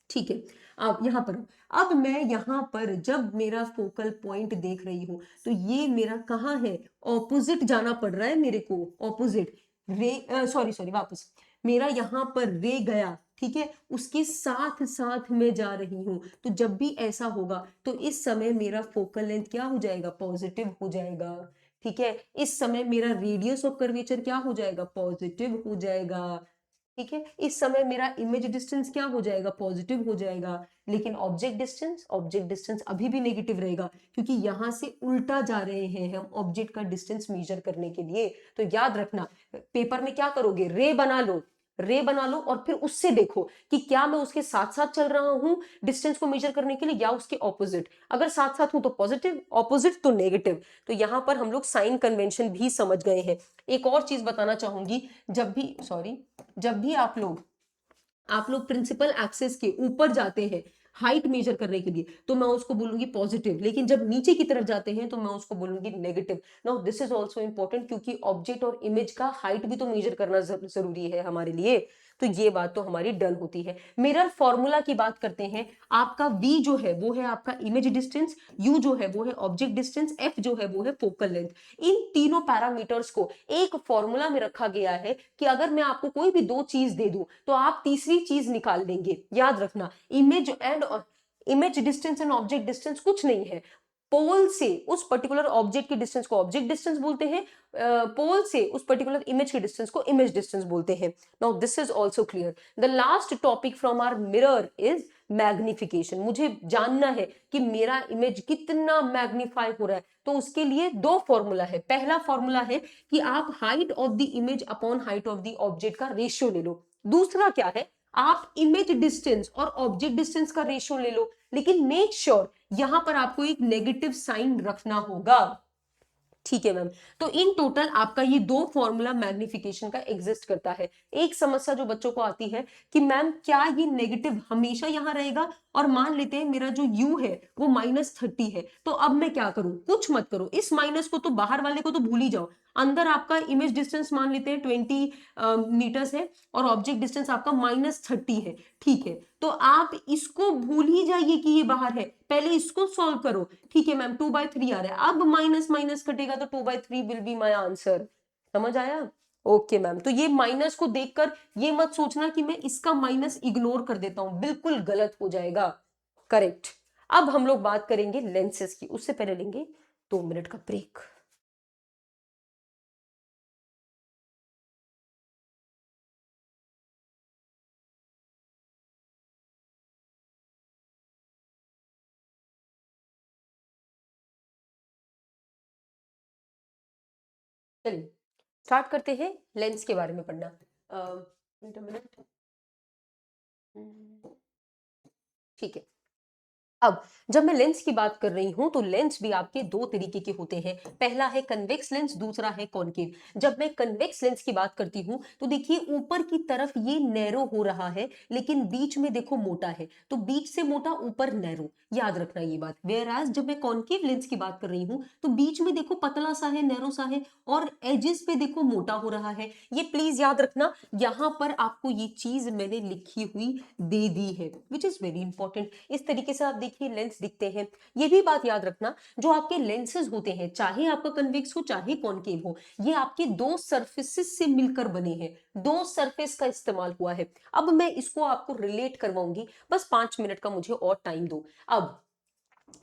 ठीक है, अब यहां पर, अब मैं यहां पर जब मेरा फोकल पॉइंट देख रही हूं तो ये मेरा कहाँ है, ऑपोजिट जाना पड़ रहा है मेरे को, ऑपोजिट रे, सॉरी सॉरी वापस, मेरा यहां पर रे गया, ठीक है, उसके साथ साथ मैं जा रही हूं। तो जब भी ऐसा होगा तो इस समय मेरा फोकल लेंथ क्या हो जाएगा, पॉजिटिव हो जाएगा, ठीक है। इस समय मेरा रेडियस ऑफ कर्वेचर क्या हो जाएगा, पॉजिटिव हो जाएगा, ठीक है। इस समय मेरा इमेज डिस्टेंस क्या हो जाएगा, पॉजिटिव हो जाएगा। लेकिन ऑब्जेक्ट डिस्टेंस अभी भी नेगेटिव रहेगा, क्योंकि यहां से उल्टा जा रहे हैं हम ऑब्जेक्ट का डिस्टेंस मेजर करने के लिए। तो याद रखना, पेपर में क्या करोगे, रे बना लो, रे बना लो और फिर उससे देखो कि क्या मैं उसके साथ साथ चल रहा हूं डिस्टेंस को मेजर करने के लिए या उसके ऑपोजिट। अगर साथ साथ हूं तो पॉजिटिव, ऑपोजिट तो नेगेटिव। तो यहां पर हम लोग साइन कन्वेंशन भी समझ गए हैं। एक और चीज बताना चाहूंगी, जब भी आप लोग प्रिंसिपल एक्सिस के ऊपर जाते हैं हाइट मेजर करने के लिए तो मैं उसको बोलूंगी पॉजिटिव, लेकिन जब नीचे की तरफ जाते हैं तो मैं उसको बोलूंगी negative. Now this is also important, क्योंकि ऑब्जेक्ट और इमेज का हाइट भी तो मेजर करना जरूरी है हमारे लिए। तो ये बात तो हमारी डन होती है। मिरर फॉर्मूला की बात करते हैं। आपका v जो है वो है आपका इमेज डिस्टेंस, u जो है वो है ऑब्जेक्ट डिस्टेंस, f जो है वो है फोकल लेंथ। इन तीनों पैरामीटर्स को एक फॉर्मूला में रखा गया है कि अगर मैं आपको कोई भी दो चीज दे दूं तो आप तीसरी चीज निकाल लेंगे। याद रखना, image distance and object distance कुछ नहीं है, पोल से उस पर्टिकुलर ऑब्जेक्ट के डिस्टेंस को ऑब्जेक्ट डिस्टेंस बोलते हैं, पोल से उस पर्टिकुलर इमेज के डिस्टेंस को इमेज डिस्टेंस बोलते हैं। Now this is also clear. The last topic from our mirror is magnification. मुझे जानना है कि मेरा इमेज कितना मैग्नीफाई हो रहा है, तो उसके लिए दो फॉर्मूला है। पहला फॉर्मूला है कि आप height of the image upon height of the object का रेशियो ले लो। दूसरा क्या है, आप इमेज डिस्टेंस और ऑब्जेक्ट डिस्टेंस का रेशियो ले लो, लेकिन मेक श्योर यहां पर आपको एक नेगेटिव साइन रखना होगा। ठीक है मैम, तो इन टोटल आपका ये दो फॉर्मूला मैग्निफिकेशन का एग्जिस्ट करता है। एक समस्या जो बच्चों को आती है कि मैम क्या ये नेगेटिव हमेशा यहां रहेगा, और मान लेते हैं मेरा जो u है वो -30 है, तो अब मैं क्या करूं, कुछ मत करो, इस माइनस को तो बाहर वाले को तो भूल ही जाओ, अंदर आपका इमेज डिस्टेंस मान लेते हैं 20 मीटर्स है और ऑब्जेक्ट डिस्टेंस आपका -30 है, ठीक है। तो आप इसको भूल ही जाइए कि ये बाहर है, पहले इसको सॉल्व करो। ठीक है मैम, 2/3 आ रहा है, अब माइनस माइनस कटेगा तो 2/3 विल बी माई आंसर। समझ आया? ओके मैम, तो ये माइनस को देखकर ये मत सोचना कि मैं इसका माइनस इग्नोर कर देता हूं, बिल्कुल गलत हो जाएगा। करेक्ट। अब हम लोग बात करेंगे लेंसेज की, उससे पहले लेंगे 2 मिनट का ब्रेक। चलिए स्टार्ट करते हैं लेंस के बारे में पढ़ना। wait a minute। ठीक है। अब जब मैं लेंस की बात कर रही हूं तो लेंस भी आपके दो तरीके के होते हैं, पहला है कन्वेक्स लेंस, दूसरा है कॉनकेव। जब मैं कन्वेक्स लेंस की बात करती हूं तो देखिए ऊपर की तरफ ये नैरो हो रहा है, लेकिन बीच में देखो मोटा है, तो बीच से मोटा ऊपर नैरो, याद रखना ये बात। वेयरएज जब मैं कॉनकेव लेंस की बात कर रही हूं तो बीच में देखो पतला सा है, नैरो सा है, और एजेस पे देखो मोटा हो रहा है। ये प्लीज याद रखना, यहां पर आपको ये चीज मैंने लिखी हुई दे दी है, विच इज वेरी इंपॉर्टेंट। इस तरीके से आप देखिए लेंस दिखते हैं। ये भी बात याद रखना, जो आपके लेंसेज होते हैं, चाहे आपका कन्वेक्स हो चाहे कॉनकेव हो, ये आपके दो सरफेसेस से मिलकर बने हैं, दो सरफेस का इस्तेमाल हुआ है। अब मैं इसको आपको रिलेट करवाऊंगी, बस 5 मिनट का मुझे और टाइम दो। अब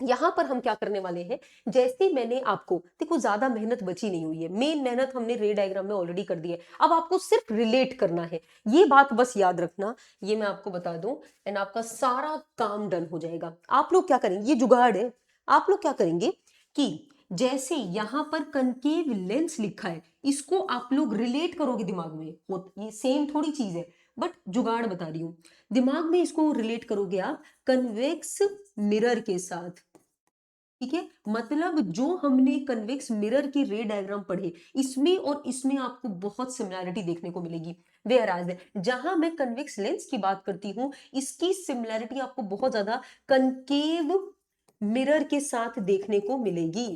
यहां पर हम क्या करने वाले हैं, जैसे मैंने आपको, देखो ज्यादा मेहनत बची नहीं हुई है, मेन मेहनत हमने रे डायग्राम में ऑलरेडी कर दी है, अब आपको सिर्फ रिलेट करना है, ये बात बस याद रखना। ये मैं आपको बता दूं एंड आपका सारा काम डन हो जाएगा। आप लोग क्या करेंगे, ये जुगाड़ है, आप लोग क्या करेंगे कि जैसे यहां पर कनकेव लेंस लिखा है, इसको आप लोग रिलेट करोगे दिमाग में, ये सेम थोड़ी चीज है, बट जुगाड़ बता रही हूं, दिमाग में इसको रिलेट करोगे आप कन्वेक्स मिरर के साथ। ठीक है, मतलब जो हमने कन्वेक्स मिरर की रे डायग्राम पढ़े, इसमें और इसमें आपको बहुत सिमिलैरिटी देखने को मिलेगी। वेयरएज जहां मैं कन्वेक्स लेंस की बात करती हूं, इसकी सिमिलैरिटी आपको बहुत ज्यादा कनकेव मिरर के साथ देखने को मिलेगी।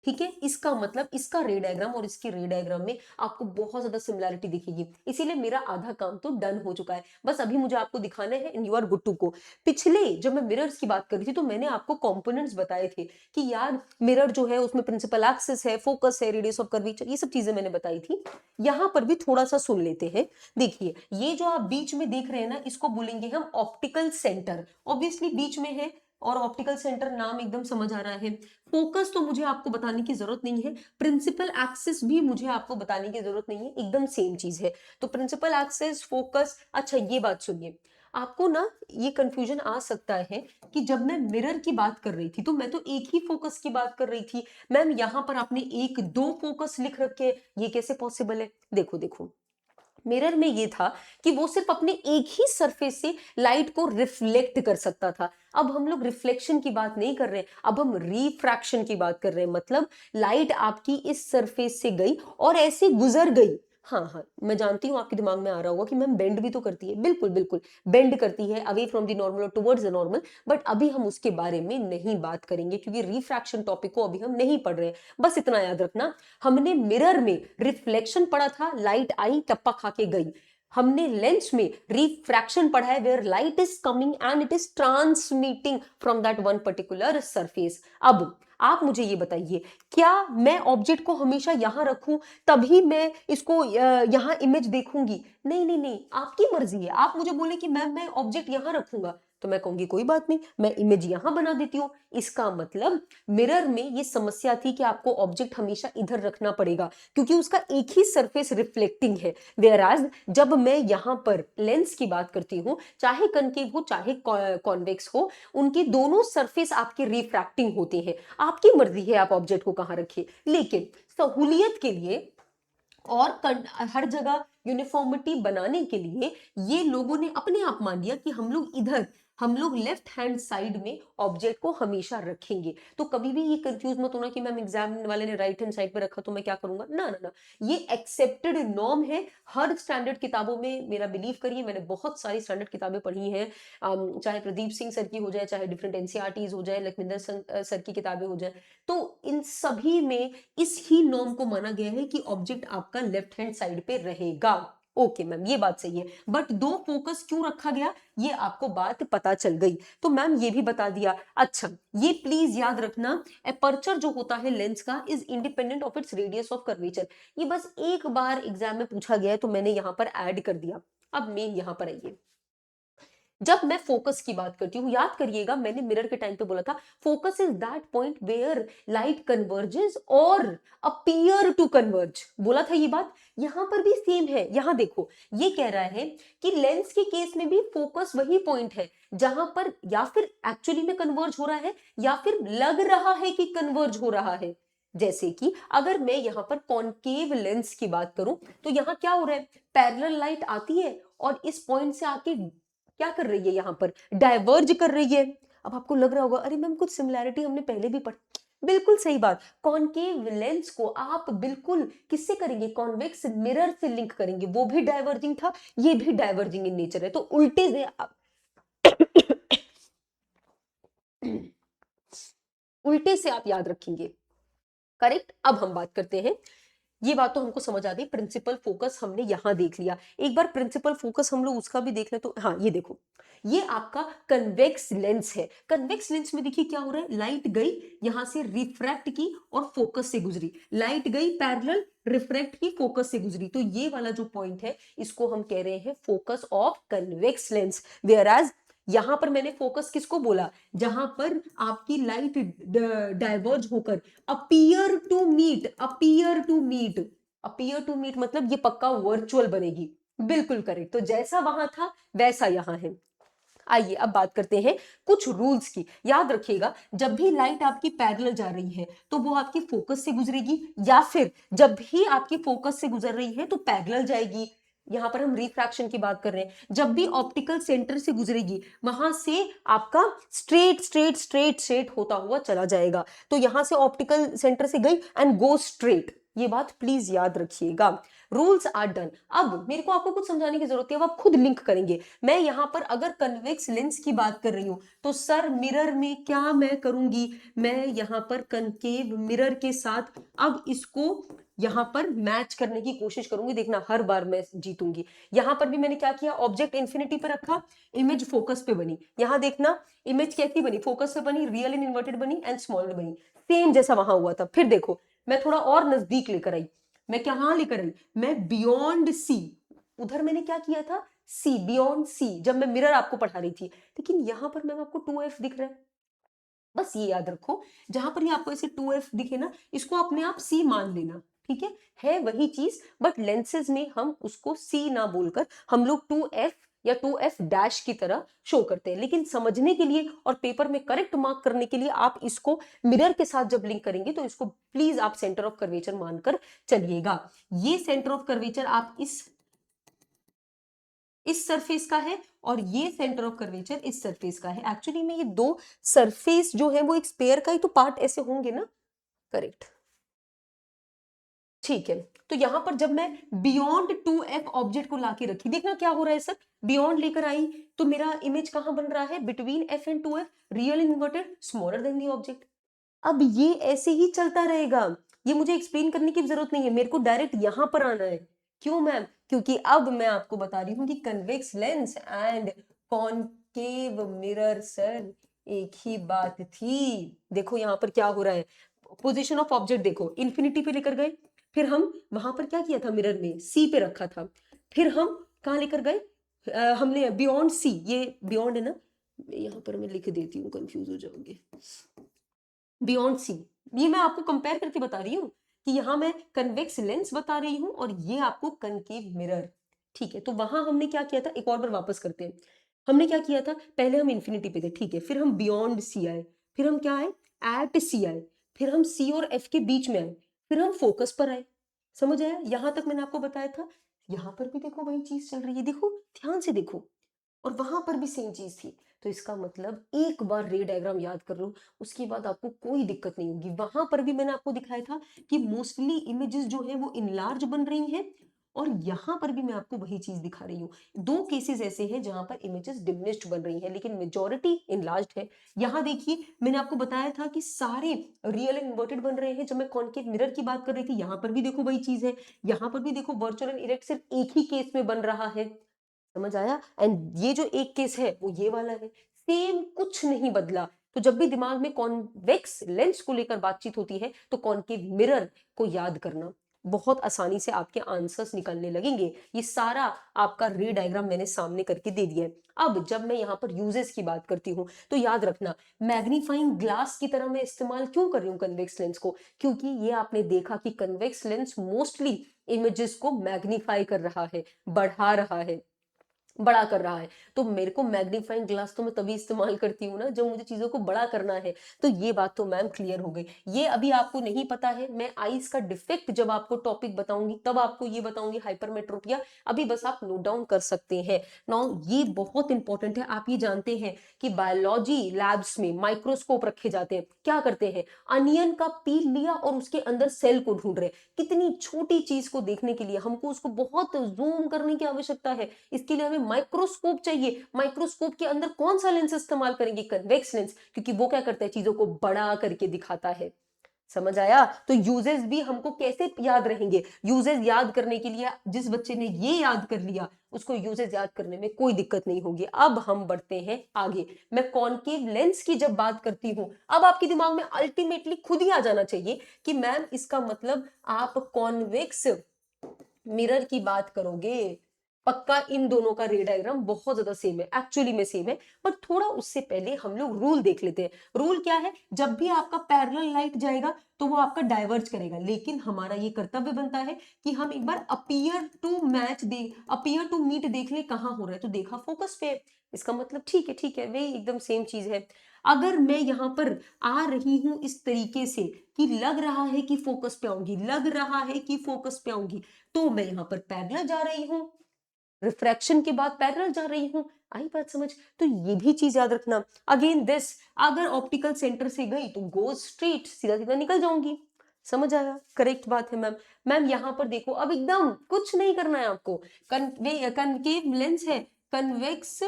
ठीक है, इसका मतलब इसका रे डायग्राम और इसकी रे डायग्राम में आपको बहुत ज्यादा सिमिलैरिटी दिखेगी, इसीलिए मेरा आधा काम तो डन हो चुका है, बस अभी मुझे आपको दिखाना है and you are good to go. पिछले जब मैं मिरर्स की बात कर रही थी तो मैंने आपको कंपोनेंट्स बताए थे कि यार मिरर जो है उसमें प्रिंसिपल एक्सिस है, फोकस है, रेडियस ऑफ कर्वेचर, ये सब चीजें मैंने बताई थी। यहां पर भी थोड़ा सा सुन लेते हैं। देखिए ये जो आप बीच में देख रहे हैं ना, इसको बोलेंगे हम ऑप्टिकल सेंटर, ऑब्वियसली बीच में है, और ऑप्टिकल सेंटर नाम एकदम समझ आ रहा है। फोकस तो मुझे आपको बताने की जरूरत नहीं है, प्रिंसिपल एक्सिस भी मुझे आपको बताने की जरूरत नहीं है, एकदम सेम चीज है। तो प्रिंसिपल एक्सिस, फोकस। अच्छा ये बात सुनिए, आपको ना ये कंफ्यूजन आ सकता है कि जब मैं मिरर की बात कर रही थी तो मैं तो एक ही फोकस की बात कर रही थी, मैम यहां पर आपने एक दो फोकस लिख रखे, ये कैसे पॉसिबल है? देखो देखो, मिरर में ये था कि वो सिर्फ अपने एक ही सरफेस से लाइट को रिफ्लेक्ट कर सकता था। अब हम लोग रिफ्लेक्शन की बात नहीं कर रहे हैं, अब हम रिफ्रैक्शन की बात कर रहे हैं, मतलब लाइट आपकी इस सरफेस से गई और ऐसे गुजर गई। हाँ हाँ, मैं जानती हूँ आपके दिमाग में आ रहा होगा कि मैम बेंड भी तो करती है, बिल्कुल बिल्कुल, बेंड करती है away from the normal towards the normal, but अभी हम उसके बारे में नहीं बात करेंगे क्योंकि रिफ्रैक्शन टॉपिक को अभी हम नहीं पढ़ रहे हैं। बस इतना याद रखना, हमने मिरर में रिफ्लेक्शन पढ़ा था, लाइट आई टप्पा खा के गई। हमने लेंस में रिफ्रैक्शन पढ़ा है, where light is coming and it is transmitting from that one particular surface. अब आप मुझे ये बताइए, क्या मैं ऑब्जेक्ट को हमेशा यहां रखूं तभी मैं इसको यहां इमेज देखूंगी? नहीं नहीं नहीं, आपकी मर्जी है, आप मुझे बोले कि मैम मैं ऑब्जेक्ट यहां रखूंगा, तो मैं कहूंगी कोई बात नहीं, मैं इमेज यहां बना देती हूँ। इसका मतलब मिरर में ये समस्या थी कि आपको ऑब्जेक्ट हमेशा इधर रखना पड़ेगा क्योंकि उसका एक ही सरफेस रिफ्लेक्टिंग है। वेयरएज जब मैं यहां पर लेंस की बात करती हूं, चाहे कनकेव हो चाहे कॉन्वेक्स हो, उनके दोनों सरफेस आपके रिफ्रैक्टिंग होते हैं। आपकी मर्जी है आप ऑब्जेक्ट को कहां रखिए, लेकिन सहूलियत के लिए और हर जगह यूनिफॉर्मिटी बनाने के लिए ये लोगों ने अपने आप मान लिया कि हम लोग इधर हम लोग लेफ्ट हैंड साइड में ऑब्जेक्ट को हमेशा रखेंगे। तो कभी भी ये कंफ्यूज मत होना कि मैम एग्जाम वाले ने राइट हैंड साइड पे रखा तो मैं क्या करूंगा, ना ना ना, ये एक्सेप्टेड नॉर्म है हर स्टैंडर्ड किताबों में। मेरा बिलीव करिए, मैंने बहुत सारी स्टैंडर्ड किताबें पढ़ी हैं, चाहे प्रदीप सिंह सर की हो जाए, चाहे डिफरेंट एनसीईआरटीज हो जाए, लखविंदर सर की किताबें हो जाए, तो इन सभी में इस ही नॉर्म को माना गया है कि ऑब्जेक्ट आपका लेफ्ट हैंड साइड पे रहेगा। ओके मैम, ये बात सही है, बट दो फोकस क्यों रखा गया ये आपको बात पता चल गई, तो मैम ये भी बता दिया। अच्छा, ये प्लीज याद रखना, एपर्चर जो होता है लेंस का is independent of its radius of curvature. ये बस एक बार एग्जाम में पूछा गया है तो मैंने यहां पर ऐड कर दिया। अब मेन यहां पर आइए, जब मैं फोकस की बात करती हूँ, याद करिएगा मैंने मिरर के टाइम पे बोला था focus is that point where light converges और अपीयर टू कन्वर्ज, बोला था ये बात। यहां पर भी सेम है, यहां देखो ये कह रहा है कि लेंस के केस में भी फोकस वही पॉइंट है जहां पर या फिर एक्चुअली में कन्वर्ज हो रहा है या फिर लग रहा है कि कन्वर्ज हो रहा है। जैसे कि अगर मैं यहां पर कॉनकेव लेंस की बात करूं तो यहां क्या हो रहा है, पैरेलल लाइट आती है और इस पॉइंट से आके क्या कर रही है, यहां पर डाइवर्ज कर रही है। अब आपको लग रहा होगा अरे मैम कुछ सिमिलैरिटी हमने पहले भी पढ़ी, बिल्कुल सही बात। कॉनकेव लेंस को आप बिल्कुल किससे करेंगे, कॉन्वेक्स मिरर से लिंक करेंगे, वो भी डाइवर्जिंग था, ये भी डाइवर्जिंग इन नेचर है, तो उल्टे से आप उल्टे से आप याद रखेंगे। करेक्ट। अब हम बात करते हैं, ये बात तो हमको समझ आ गई, प्रिंसिपल फोकस हमने यहां देख लिया। एक बार प्रिंसिपल फोकस हम लोग उसका भी देख लें तो हाँ, ये देखो ये आपका कन्वेक्स लेंस है। कन्वेक्स लेंस में देखिए क्या हो रहा है, लाइट गई यहां से रिफ्रैक्ट की और फोकस से गुजरी, लाइट गई पैरेलल रिफ्रैक्ट की फोकस से गुजरी, तो ये वाला जो पॉइंट है इसको हम कह रहे हैं focus of convex lens. Whereas यहां पर मैंने फोकस किसको बोला, जहां पर आपकी लाइट डाइवर्ज होकर appear to meet, appear to meet, appear to meet मतलब ये पक्का वर्चुअल बनेगी। बिल्कुल करेक्ट, तो जैसा वहां था वैसा यहां है। आइए अब बात करते हैं कुछ रूल्स की। याद रखिएगा, जब भी लाइट आपकी पैरेलल जा रही है तो वो आपकी फोकस से गुजरेगी, या फिर जब भी आपकी फोकस से गुजर रही है तो पैरेलल जाएगी। यहां पर हम रिफ्रैक्शन की बात कर रहे हैं, जब भी ऑप्टिकल सेंटर से गुजरेगी वहां से आपका स्ट्रेट स्ट्रेट स्ट्रेट स्ट्रेट होता हुआ चला जाएगा। तो यहां से ऑप्टिकल सेंटर से गई एंड गो स्ट्रेट, ये बात प्लीज याद रखिएगा। Rules are done. अब मेरे को आपको कुछ समझाने की जरूरत है, अब आप खुद लिंक करेंगे। मैं यहां पर अगर कन्वेक्स लेंस की बात कर रही हूं तो सर मिरर में क्या मैं करूंगी, मैं यहां पर कनकेव मिरर के साथ अब इसको यहां पर मैच करने की कोशिश करूंगी। देखना हर बार मैं जीतूंगी। यहां पर भी मैंने क्या किया, ऑब्जेक्ट इंफिनिटी पे रखा, इमेज फोकस पे बनी। यहां देखना इमेज कैसी बनी, फोकस पे बनी, रियल इन इन्वर्टेड बनी एंड स्मॉल बनी, सेम जैसा वहां हुआ था। फिर देखो मैं थोड़ा और नजदीक लेकर आई, मैं कहां लेकर आई, मैं बियॉन्ड सी, उधर मैंने क्या किया था, सी, बियॉन्ड सी, जब मैं मिरर आपको पढ़ा रही थी। लेकिन यहां पर मैम आपको 2f दिख रहा है, बस ये याद रखो, जहां पर ये आपको ऐसे 2f दिखे ना इसको अपने आप सी मान लेना, ठीक है वही चीज, बट लेंसेज में हम उसको सी ना बोलकर हम लोग 2f या 2f डैश की तरह शो करते हैं। लेकिन समझने के लिए और पेपर में करेक्ट मार्क करने के लिए आप इसको मिरर के साथ जब लिंक करेंगे तो इसको प्लीज आप सेंटर ऑफ कर्वेचर मानकर चलिएगा। ये सेंटर ऑफ कर्वेचर आप इस सरफेस का है और ये सेंटर ऑफ कर्वेचर इस सरफेस का है। एक्चुअली में ये दो सरफेस जो है वो एक स्पेयर का ही तो पार्ट ऐसे होंगे ना, करेक्ट, ठीक है। तो यहां पर जब मैं बियॉन्ड 2f ऑब्जेक्ट को लाके रखी, देखना क्या हो रहा है सर, बियॉन्ड लेकर आई तो मेरा इमेज कहां बन रहा है, between f and 2f, real inverted smaller than the object. अब ये ऐसे ही चलता रहेगा, ये मुझे एक्सप्लेन करने की जरूरत नहीं है, मेरे को डायरेक्ट यहां पर आना है। क्यों मैम, क्योंकि अब मैं आपको बता रही हूं कि convex lens and concave mirror sir एक ही बात थी। देखो यहां पर क्या हो रहा है, पोजीशन ऑफ ऑब्जेक्ट देखो, इंफिनिटी पे लेकर गए, फिर हम वहां पर क्या किया था, मिरर में सी पे रखा था, फिर हम कहाँ लेकर गए, हमने बियॉन्ड सी, ये बियॉन्ड है ना, यहाँ पर मैं लिख देती हूँ कंफ्यूज हो जाओगे, बियॉन्ड सी, ये मैं आपको कंपेयर करके बता रही हूँ कि यहां मैं कन्वेक्स लेंस बता रही हूँ और ये आपको कनकेव मिरर, ठीक है। तो वहां हमने क्या किया था, एक और बार वापस करते हैं, हमने क्या किया था, पहले हम इंफिनिटी पे थे, ठीक है, फिर हम बियॉन्ड सी आए, फिर हम क्या आए, एट सी आए, फिर हम सी और एफ के बीच में आए, फिर हम फोकस पर आए। समझ आया, यहां तक मैंने आपको बताया था। यहां पर भी देखो वही चीज चल रही है, देखो ध्यान से देखो, और वहां पर भी सेम चीज थी। तो इसका मतलब एक बार रे डायग्राम याद कर लो, उसके बाद आपको कोई दिक्कत नहीं होगी। वहां पर भी मैंने आपको दिखाया था कि मोस्टली इमेजेस जो है वो इनलार्ज बन रही हैं, और यहां पर भी मैं आपको वही चीज दिखा रही हूँ। दो केसेस ऐसे हैं जहां पर इमेजेस डिमिनिश्ड बन रही हैं, लेकिन मेजॉरिटी इनलार्ज्ड है। यहां देखिए, मैंने आपको बताया था कि सारे रियल एंड इन्वर्टेड बन रहे हैं जब मैं कॉन्केव मिरर की बात कर रही थी। यहां पर भी देखो वही चीज है, यहां पर भी देखो वर्चुअल एंड इरेक्ट सिर्फ एक ही केस में बन रहा है। समझ आया? एंड ये जो एक केस है वो ये वाला है, सेम, कुछ नहीं बदला। तो जब भी दिमाग में कॉन्वेक्स लेंस को लेकर बातचीत होती है तो कॉन्केव मिरर को याद करना, बहुत आसानी से आपके आंसर्स निकलने लगेंगे। ये सारा आपका रे डायग्राम मैंने सामने करके दे दिया है। अब जब मैं यहाँ पर यूजेस की बात करती हूँ तो याद रखना, मैग्नीफाइंग ग्लास की तरह मैं इस्तेमाल क्यों कर रही हूँ कन्वेक्स लेंस को, क्योंकि ये आपने देखा कि कन्वेक्स लेंस मोस्टली इमेजेस को मैग्नीफाई कर रहा है, बढ़ा रहा है, बड़ा कर रहा है। तो मेरे को मैग्नीफाइंग ग्लास तो मैं तभी इस्तेमाल करती हूँ ना जब मुझे चीजों को बड़ा करना है। तो ये बात तो मैम क्लियर हो गई। ये अभी आपको नहीं पता है, मैं आईज का डिफेक्ट जब आपको टॉपिक बताऊंगी तब आपको ये बताऊंगी, हाइपरमेट्रोपिया। अभी बस आप नोट डाउन कर सकते हैं। नाउ ये बहुत इंपॉर्टेंट है। आप ये जानते हैं कि बायोलॉजी लैब्स में माइक्रोस्कोप रखे जाते हैं, क्या करते हैं, अनियन का पील लिया और उसके अंदर सेल को ढूंढ रहे। कितनी छोटी चीज को देखने के लिए हमको उसको बहुत जूम करने की आवश्यकता है, इसके लिए हमें माइक्रोस्कोप चाहिए। माइक्रोस्कोप के अंदर कौन सा लेंस इस्तेमाल करेंगे, कन्वेक्स लेंस, क्योंकि वो क्या करता है, चीजों को बड़ा करके दिखाता है। समझ आया? तो यूजेस भी हमको कैसे याद रहेंगे, यूजेस याद करने के लिए जिस बच्चे ने ये याद कर लिया उसको यूजेस याद करने में कोई दिक्कत नहीं होगी। अब हम बढ़ते हैं आगे। मैं कॉन्केव लेंस की जब बात करती हूं, अब आपके दिमाग में अल्टीमेटली खुद ही आ जाना चाहिए कि मैम इसका मतलब आप कॉन्वेक्स मिरर की बात करोगे। पक्का इन दोनों का रे डायग्राम बहुत ज्यादा सेम है, एक्चुअली में सेम है। पर थोड़ा उससे पहले हम लोग रूल देख लेते हैं। रूल क्या है, जब भी आपका पैरेलल लाइट जाएगा तो वो आपका डाइवर्ज करेगा, लेकिन हमारा ये कर्तव्य बनता है कि हम एक बार अपियर टू मीट देख ले कहां हो रहा है। तो देखा फोकस पे, इसका मतलब ठीक है, वे एकदम सेम चीज है। अगर मैं यहां पर आ रही हूं इस तरीके से कि लग रहा है कि फोकस पे आऊंगी, लग रहा है कि फोकस पे आऊंगी, तो मैं यहां पर पैरेलल जा रही हूं, रिफ्रैक्शन के बाद पैरेलल जा रही हूं। आई बात समझ? तो ये भी चीज याद रखना। अगेन दिस, अगर ऑप्टिकल सेंटर से गई तो गो स्ट्रेट, सीधा सीधा निकल जाऊंगी। समझ आया? करेक्ट बात है मैम। मैम यहां पर देखो, अब एकदम कुछ नहीं करना है आपको। कनकेव लेंस है, कन्वेक्स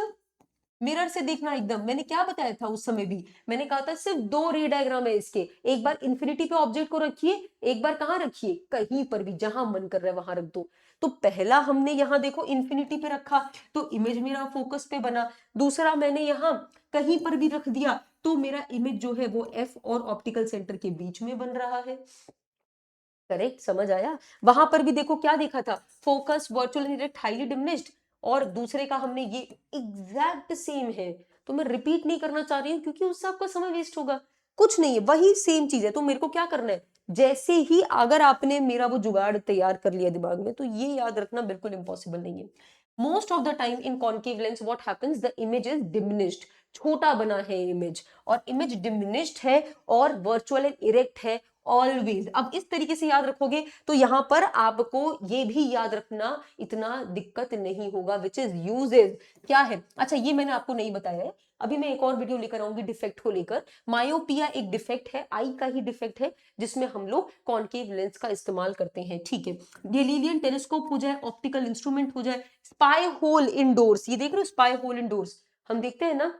मिरर से देखना एकदम। मैंने क्या बताया था उस समय भी, मैंने कहा था सिर्फ दो रे डायग्राम है इसके। एक बार इंफिनिटी पे ऑब्जेक्ट को रखिए, एक बार कहां रखिए, कहीं पर भी जहां मन कर रहा है वहां रख दो। तो पहला हमने यहां देखो इंफिनिटी पे रखा तो इमेज मेरा फोकस पे बना। दूसरा मैंने यहां कहीं पर भी रख दिया तो मेरा इमेज जो है वो एफ और ऑप्टिकल सेंटर के बीच में बन रहा है। करेक्ट? समझ आया? वहां पर भी देखो क्या देखा था, focus, virtual direct, highly diminished, और दूसरे का हमने ये एग्जैक्ट सेम है। तो मैं रिपीट नहीं करना चाह रही हूँ क्योंकि उससे आपका समय वेस्ट होगा। कुछ नहीं है, वही सेम चीज है। तो मेरे को क्या करना है, जैसे ही अगर आपने मेरा वो जुगाड़ तैयार कर लिया दिमाग में, तो ये याद रखना बिल्कुल इंपॉसिबल नहीं है। Most of the time in concave lens what happens, the image is diminished, छोटा बना है इमेज, और इमेज डिमिनिश्ड है और वर्चुअल एंड इरेक्ट है ऑलवेज। अब इस तरीके से याद रखोगे तो यहां पर आपको ये भी याद रखना इतना दिक्कत नहीं होगा, विच इज यूजेज क्या है। अच्छा, ये मैंने आपको नहीं बताया है, अभी मैं एक और वीडियो लेकर आऊंगी डिफेक्ट को लेकर। मायोपिया एक डिफेक्ट है, आई का ही डिफेक्ट है, जिसमें हम लोग कॉन्केव लेंस का इस्तेमाल करते हैं। ठीक है, गैलीलियन टेलीस्कोप हो जाए, ऑप्टिकल इंस्ट्रूमेंट हो जाए, स्पाई होल इंडोर्स, ये देख रहे हो स्पाई होल इंडोर्स, हम देखते हैं ना,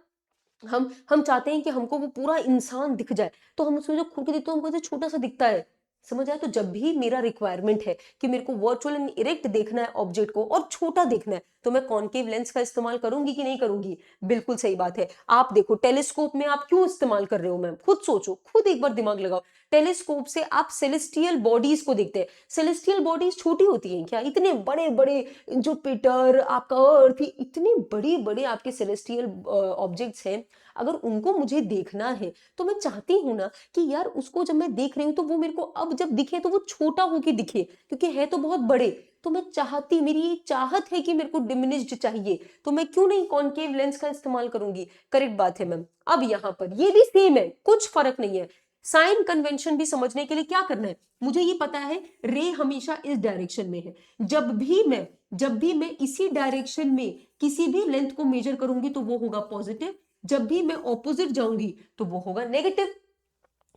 हम चाहते हैं कि हमको वो पूरा इंसान दिख जाए, तो हम उसमें जो खुद के देखते हैं हमको छोटा सा दिखता है। समझ आया? तो जब भी मेरा रिक्वायरमेंट है कि मेरे को वर्चुअल एंड इरेक्ट देखना है ऑब्जेक्ट को और छोटा देखना है, तो मैं कॉन्केव लेंस का इस्तेमाल करूंगी कि नहीं करूंगी? बिल्कुल सही बात है। आप देखो टेलीस्कोप में आप क्यों इस्तेमाल कर रहे हो मैम, खुद सोचो, खुद एक बार दिमाग लगाओ। टेलीस्कोप से आप सेलेस्टियल बॉडीज को देखते हैं। सेलेस्टियल बॉडीज छोटी होती हैं क्या? इतने बड़े बड़े जुपिटर, आपका अर्थ, इतने बड़े बड़े आपके सेलेस्टियल ऑब्जेक्ट्स हैं। अगर उनको मुझे देखना है तो मैं चाहती हूं ना कि यार उसको जब मैं देख रही हूं तो वो मेरे को अब जब दिखे तो वो छोटा होके दिखे, क्योंकि है तो बहुत बड़े। तो मैं चाहती, मेरी ये चाहत है कि मेरे को डिमिनिश्ड चाहिए, तो मैं क्यों नहीं कॉन्केव लेंस का इस्तेमाल करूंगी? करेक्ट बात है मैम। अब यहां पर ये भी सेम है, कुछ फर्क नहीं है। साइन कन्वेंशन भी समझने के लिए क्या करना है, मुझे ये पता है रे हमेशा इस डायरेक्शन में है। जब भी मैं इसी डायरेक्शन में किसी भी लेंथ को मेजर करूंगी तो वो होगा पॉजिटिव, जब भी मैं ऑपोजिट जाऊंगी तो वो होगा नेगेटिव।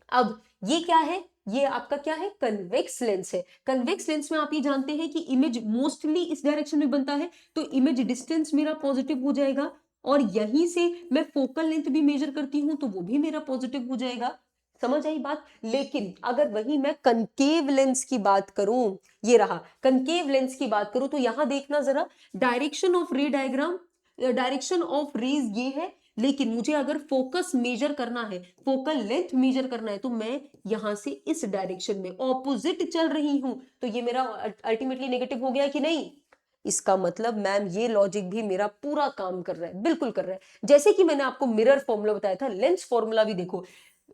अब ये क्या है, ये आपका क्या है, कन्वेक्स लेंस है। कन्वेक्स लेंस में आप ये जानते हैं कि इमेज मोस्टली इस डायरेक्शन में बनता है, तो इमेज डिस्टेंस मेरा पॉजिटिव हो जाएगा, और यहीं से मैं फोकल लेंथ भी मेजर करती हूं तो वो भी मेरा पॉजिटिव हो जाएगा। समझ आई बात। लेकिन अगर वही मैं कनकेव लेंस की बात करूं, ये रहा कनकेव लेंस की बात करूं, तो यहां देखना जरा, direction of ray diagram, direction of rays ये है, लेकिन मुझे अगर फोकस मेजर करना है, फोकल लेंथ मेजर करना है, तो मैं यहां से इस डायरेक्शन में ऑपोजिट चल रही हूं, तो ये मेरा अल्टीमेटली नेगेटिव हो गया कि नहीं। इसका मतलब मैम ये लॉजिक भी मेरा पूरा काम कर रहा है, बिल्कुल कर रहा है। जैसे कि मैंने आपको मिरर फॉर्मूला बताया था, लेंस फॉर्मूला भी देखो,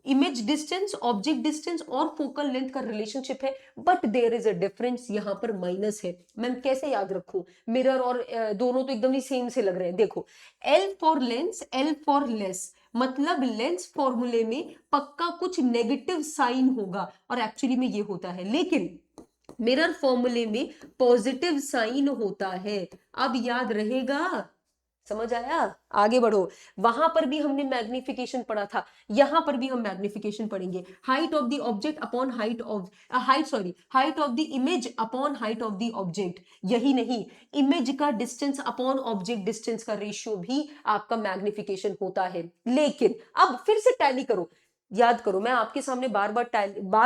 इमेज डिस्टेंस, ऑब्जेक्ट डिस्टेंस और फोकल लेंथ का रिलेशनशिप है, but there is a difference, यहां पर माइनस है। मैम कैसे याद रखूं, मिरर और दोनों तो एकदम ही सेम से लग रहे हैं। देखो, L for Lenz, L for less, मतलब लेंस फॉर्मूले में पक्का कुछ नेगेटिव साइन होगा, और एक्चुअली में ये होता है, लेकिन मिरर फॉर्मूले में पॉजिटिव साइन होता है। अब याद रहेगा, समझ आया। आगे बढ़ो, वहां पर भी हमने मैग्निफिकेशन पढ़ा था, यहां पर भी हम मैग्निफिकेशन पढ़ेंगे। Height of the object upon height of height of the image upon height of the object. यही नहीं, इमेज का डिस्टेंस अपॉन ऑब्जेक्ट डिस्टेंस का रेशियो भी आपका मैग्निफिकेशन होता है। लेकिन अब फिर से टैली करो, याद करो, मैं आपके सामने बार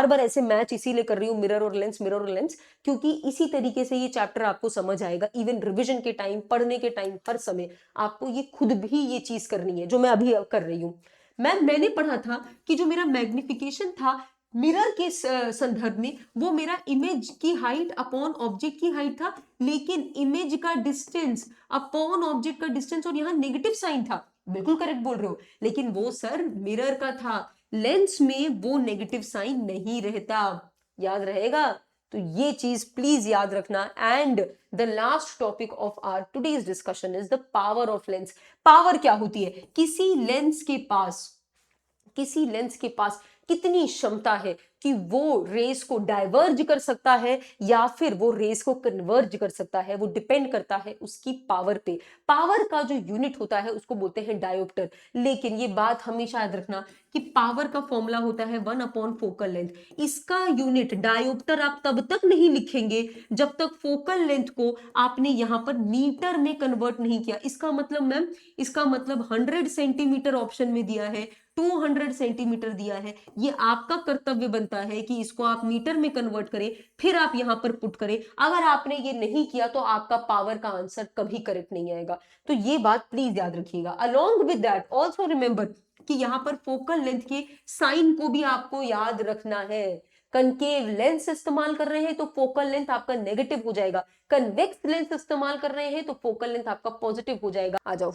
बार ऐसे मैच इसीलिए कर रही हूँ, मिरर और लेंस, मिरर और लेंस, क्योंकि इसी तरीके से ये चैप्टर आपको समझ आएगा। इवन रिवीजन के टाइम, पढ़ने के टाइम, हर समय आपको ये खुद भी ये चीज करनी है जो मैं अभी कर रही हूँ। मैंने पढ़ा था कि जो मेरा मैग्निफिकेशन था मिरर के संदर्भ में, वो मेरा इमेज की हाइट अपॉन ऑब्जेक्ट की हाइट था, लेकिन इमेज का डिस्टेंस अपॉन ऑब्जेक्ट का डिस्टेंस, और यहाँ नेगेटिव साइन था। बिल्कुल करेक्ट बोल रहे हो, लेकिन वो सर मिरर का था, लेंस में वो नेगेटिव साइन नहीं रहता। याद रहेगा, तो ये चीज प्लीज याद रखना। And the last topic of our today's discussion is the power of lens. Power क्या होती है, किसी लेंस के पास कितनी क्षमता है कि वो रेस को डाइवर्ज कर सकता है या फिर वो रेस को कन्वर्ज कर सकता है, वो डिपेंड करता है उसकी पावर पे। पावर का जो यूनिट होता है उसको बोलते हैं डायोप्टर। लेकिन ये बात हमेशा याद रखना कि पावर का फॉर्मूला होता है 1 अपॉन फोकल लेंथ। इसका यूनिट डायोप्टर आप तब तक नहीं लिखेंगे जब तक फोकल लेंथ को आपने यहां पर मीटर में कन्वर्ट नहीं किया। इसका मतलब मैम, इसका मतलब 100 सेंटीमीटर ऑप्शन में दिया है, 200 सेंटीमीटर दिया है, ये आपका कर्तव्य बनता है कि इसको आप मीटर में कन्वर्ट करें, फिर आप यहां पर पुट करें। अगर आपने ये नहीं किया तो आपका पावर का आंसर कभी करेक्ट नहीं आएगा। तो ये बात प्लीज याद रखिएगा। Along with that also remember कि यहां पर फोकल लेंथ के साइन को भी आपको याद रखना है। कनकेव लेंस इस्तेमाल कर रहे हैं तो फोकल लेंथ आपका नेगेटिव हो जाएगा, कन्वेक्स लेंस इस्तेमाल कर रहे हैं तो फोकल लेंथ आपका पॉजिटिव हो जाएगा। आ जाओ,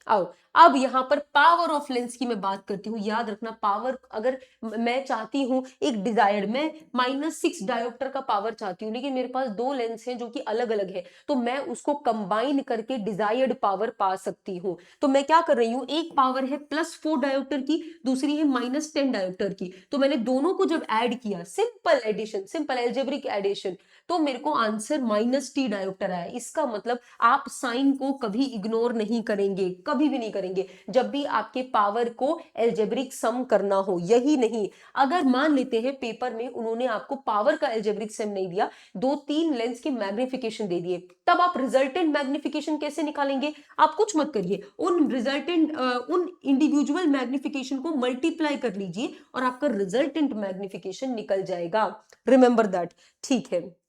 आओ, अब यहां पर पावर ऑफ लेंस की मैं बात करती हूं। याद रखना, पावर अगर मैं चाहती हूं एक डिजायर्ड, मैं -6 डायोप्टर का पावर चाहती हूं, लेकिन मेरे पास दो लेंस हैं जो कि अलग अलग है, तो मैं उसको कंबाइन करके डिजायर्ड पावर पा सकती हूं। तो मैं क्या कर रही हूं, एक पावर है +4 डायोप्टर की, दूसरी है -10 डायोप्टर की, तो मैंने दोनों को जब ऐड किया, simple addition, simple algebraic addition, तो मेरे को आंसर -t डायोप्टर आया। इसका मतलब आप साइन को कभी इग्नोर नहीं करेंगे, कभी भी नहीं करेंगे, जब भी आपके पावर को एल्जेब्रिक सम करना हो। यही नहीं, अगर मान लेते हैं पेपर में उन्होंने आपको पावर का एल्जेब्रिक सम नहीं दिया, 2-3 लेंस के मैग्निफिकेशन दे दिए, तब आप रिजल्टेंट मैग्निफिकेशन कैसे निकालेंगे। आप कुछ मत करिए, उन इंडिविजुअल मैग्निफिकेशन को मल्टीप्लाई कर लीजिए और आपका रिजल्टेंट मैग्निफिकेशन निकल जाएगा। रिमेंबर दैट, ठीक है।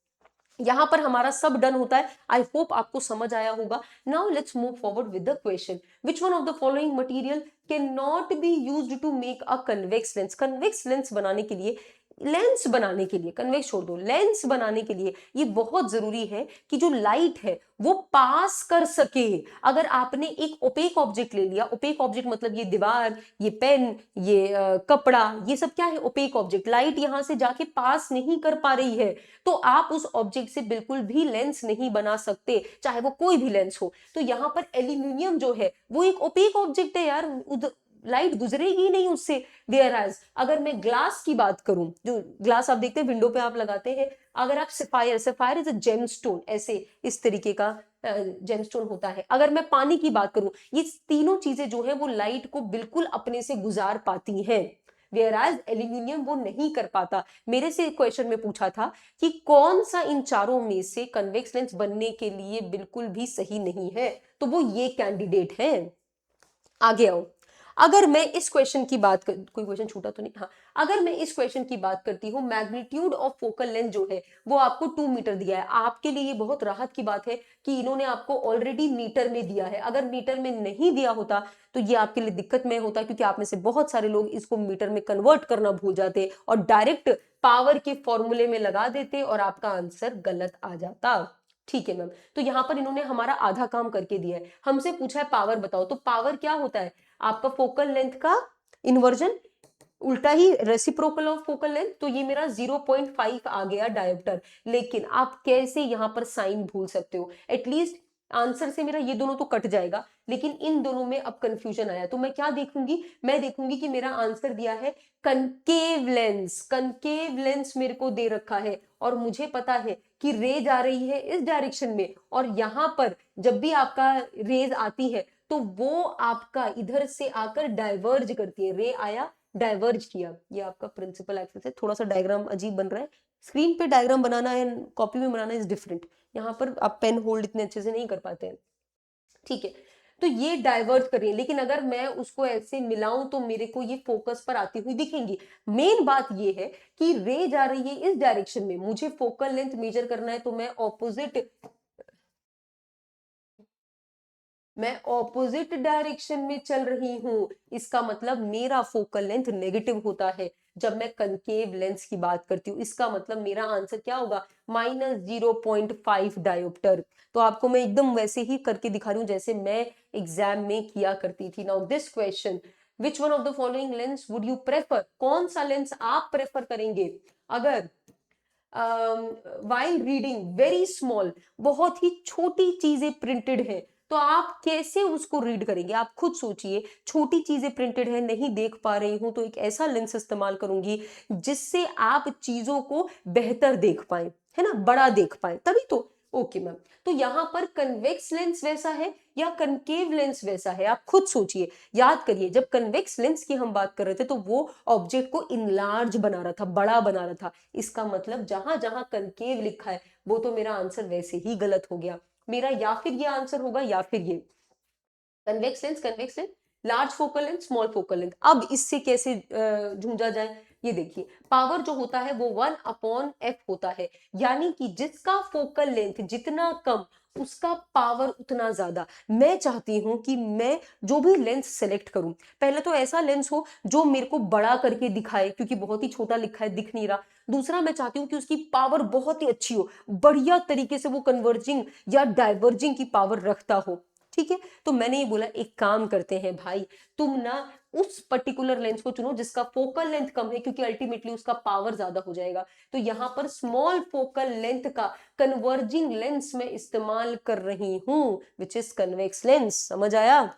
यहां पर हमारा सब डन होता है। आई होप आपको समझ आया होगा। Now let's move forward with the question, which one of the following material can not be used to make a convex lens. Convex lens बनाने के लिए, लेंस बनाने के लिए, कन्वेक्स छोड़ दो, लेंस बनाने के लिए ये बहुत जरूरी है कि जो लाइट है वो पास कर सके। अगर आपने एक ओपेक ऑब्जेक्ट ले लिया, ओपेक ऑब्जेक्ट मतलब ये दीवार, ये पेन, ये कपड़ा, ये सब क्या है, ओपेक ऑब्जेक्ट, लाइट यहां से जाके पास नहीं कर पा रही है, तो आप उस ऑब्जेक्ट से बिल्कुल भी लेंस नहीं बना सकते, चाहे वो कोई भी लेंस हो। तो यहां पर एल्यूमिनियम जो है वो एक ओपेक ऑब्जेक्ट है यार, लाइट गुजरेगी नहीं उससे। वेयर एज अगर मैं ग्लास की बात करूं, जो ग्लास आप देखते हैं विंडो पे आप लगाते हैं, अगर आप sapphire, sapphire is a gemstone, ऐसे इस तरीके का जेमस्टोन होता है। अगर मैं पानी की बात करूं, ये तीनों चीजें जो है वो लाइट को बिल्कुल अपने से गुजार पाती हैं, वेयरएज एल्यूमिनियम वो नहीं कर पाता। मेरे से क्वेश्चन में पूछा था कि कौन सा इन चारों में से कन्वेक्स लेंस बनने के लिए बिल्कुल भी सही नहीं है, तो वो ये कैंडिडेट है। आगे आओ। अगर मैं इस क्वेश्चन की बात कर, कोई क्वेश्चन छूटा तो नहीं, हाँ, अगर मैं इस क्वेश्चन की बात करती हूँ, मैग्नीट्यूड ऑफ फोकल लेंथ जो है वो आपको 2 मीटर दिया है। आपके लिए ये बहुत राहत की बात है कि इन्होंने आपको ऑलरेडी मीटर में दिया है। अगर मीटर में नहीं दिया होता तो ये आपके लिए दिक्कत में होता, क्योंकि आप में से बहुत सारे लोग इसको मीटर में कन्वर्ट करना भूल जाते और डायरेक्ट पावर के फॉर्मूले में लगा देते और आपका आंसर गलत आ जाता। ठीक है मैम, तो यहां पर इन्होंने हमारा आधा काम करके दिया है। हमसे पूछा है पावर बताओ, तो पावर क्या होता है? आपका फोकल लेंथ का इन्वर्जन, उल्टा ही रेसिप्रोकल ऑफ फोकल लेंथ। तो ये मेरा 0.5 आ गया डायोप्टर। लेकिन आप कैसे यहां पर साइन भूल सकते हो? एटलीस्ट आंसर से मेरा ये दोनों तो कट जाएगा, लेकिन इन दोनों में अब कंफ्यूजन आया, तो मैं क्या देखूंगी? मैं देखूंगी कि मेरा आंसर दिया है कनकेव लेंस। कनकेव लेंस मेरे को दे रखा है और मुझे पता है कि रे जा रही है इस डायरेक्शन में, और यहां पर जब भी आपका रेज आती है तो वो आपका इधर से आकर डाइवर्ज करती है। रे आया, डाइवर्ज किया, ये आपका प्रिंसिपल एक्सिस है। थोड़ा सा डायग्राम अजीब बन रहा है, स्क्रीन पे डायग्राम बनाना है, कॉपी में बनाना इज डिफरेंट। यहाँ पर आप पेन होल्ड इतने अच्छे से नहीं कर पाते हैं, ठीक है। तो ये डाइवर्ट कर रही है, लेकिन अगर मैं उसको ऐसे मिलाऊं तो मेरे को ये फोकस पर आती हुई दिखेंगी। मेन बात ये है कि रे जा रही है इस डायरेक्शन में, मुझे फोकल लेंथ मेजर करना है, तो मैं ऑपोजिट डायरेक्शन में चल रही हूं। इसका मतलब मेरा फोकल लेंथ नेगेटिव होता है जब मैं कनकेव लेंस की बात करती हूँ। इसका मतलब मेरा आंसर क्या होगा? -0.5 डायोप्टर। तो आपको मैं एकदम वैसे ही करके दिखा रही हूँ जैसे मैं एग्जाम में किया करती थी। Now this question, which one of the following lens would you prefer? कौन सा लेंस आप प्रेफर करेंगे अगर वाइल रीडिंग वेरी स्मॉल, बहुत ही छोटी चीजें प्रिंटेड है, तो आप कैसे उसको रीड करेंगे? आप खुद सोचिए, छोटी चीजें प्रिंटेड है, नहीं देख पा रही हूं, तो एक ऐसा लेंस इस्तेमाल करूंगी जिससे आप चीजों को बेहतर देख पाए, है ना, बड़ा देख पाए, तभी तो। ओके मैम, तो यहां पर कन्वेक्स लेंस वैसा है या कनकेव लेंस वैसा है? आप खुद सोचिए, याद करिए। जब कन्वेक्स लेंस की हम बात कर रहे थे तो वो ऑब्जेक्ट को इनलार्ज बना रहा था, बड़ा बना रहा था। इसका मतलब जहां जहां कनकेव लिखा है वो तो मेरा आंसर वैसे ही गलत हो गया। मेरा या फिर ये आंसर होगा या फिर ये। Convex lens, large focal length, small focal length. अब इससे कैसे झूंझा जाए? ये देखिए, पावर जो होता है वो 1/f होता है, यानी कि जिसका फोकल लेंथ जितना कम उसका पावर उतना ज्यादा। मैं चाहती हूं कि मैं जो भी लेंस सेलेक्ट करूं, पहले तो ऐसा लेंस हो जो मेरे को बड़ा करके दिखाए, क्योंकि बहुत ही छोटा लिखा है, दिख नहीं रहा। दूसरा, मैं चाहती हूँ कि उसकी पावर बहुत ही अच्छी हो, बढ़िया तरीके से वो कन्वर्जिंग या डाइवर्जिंग की पावर रखता हो, ठीक है। तो मैंने ये बोला एक काम करते हैं भाई, तुम ना उस पर्टिकुलर लेंस को चुनो जिसका फोकल लेंथ कम है, क्योंकि अल्टीमेटली उसका पावर ज्यादा हो जाएगा। तो यहां पर स्मॉल फोकल लेंथ का कन्वर्जिंग लेंस में इस्तेमाल कर रही हूं, विच इज कन्वेक्स लेंस। समझ आया?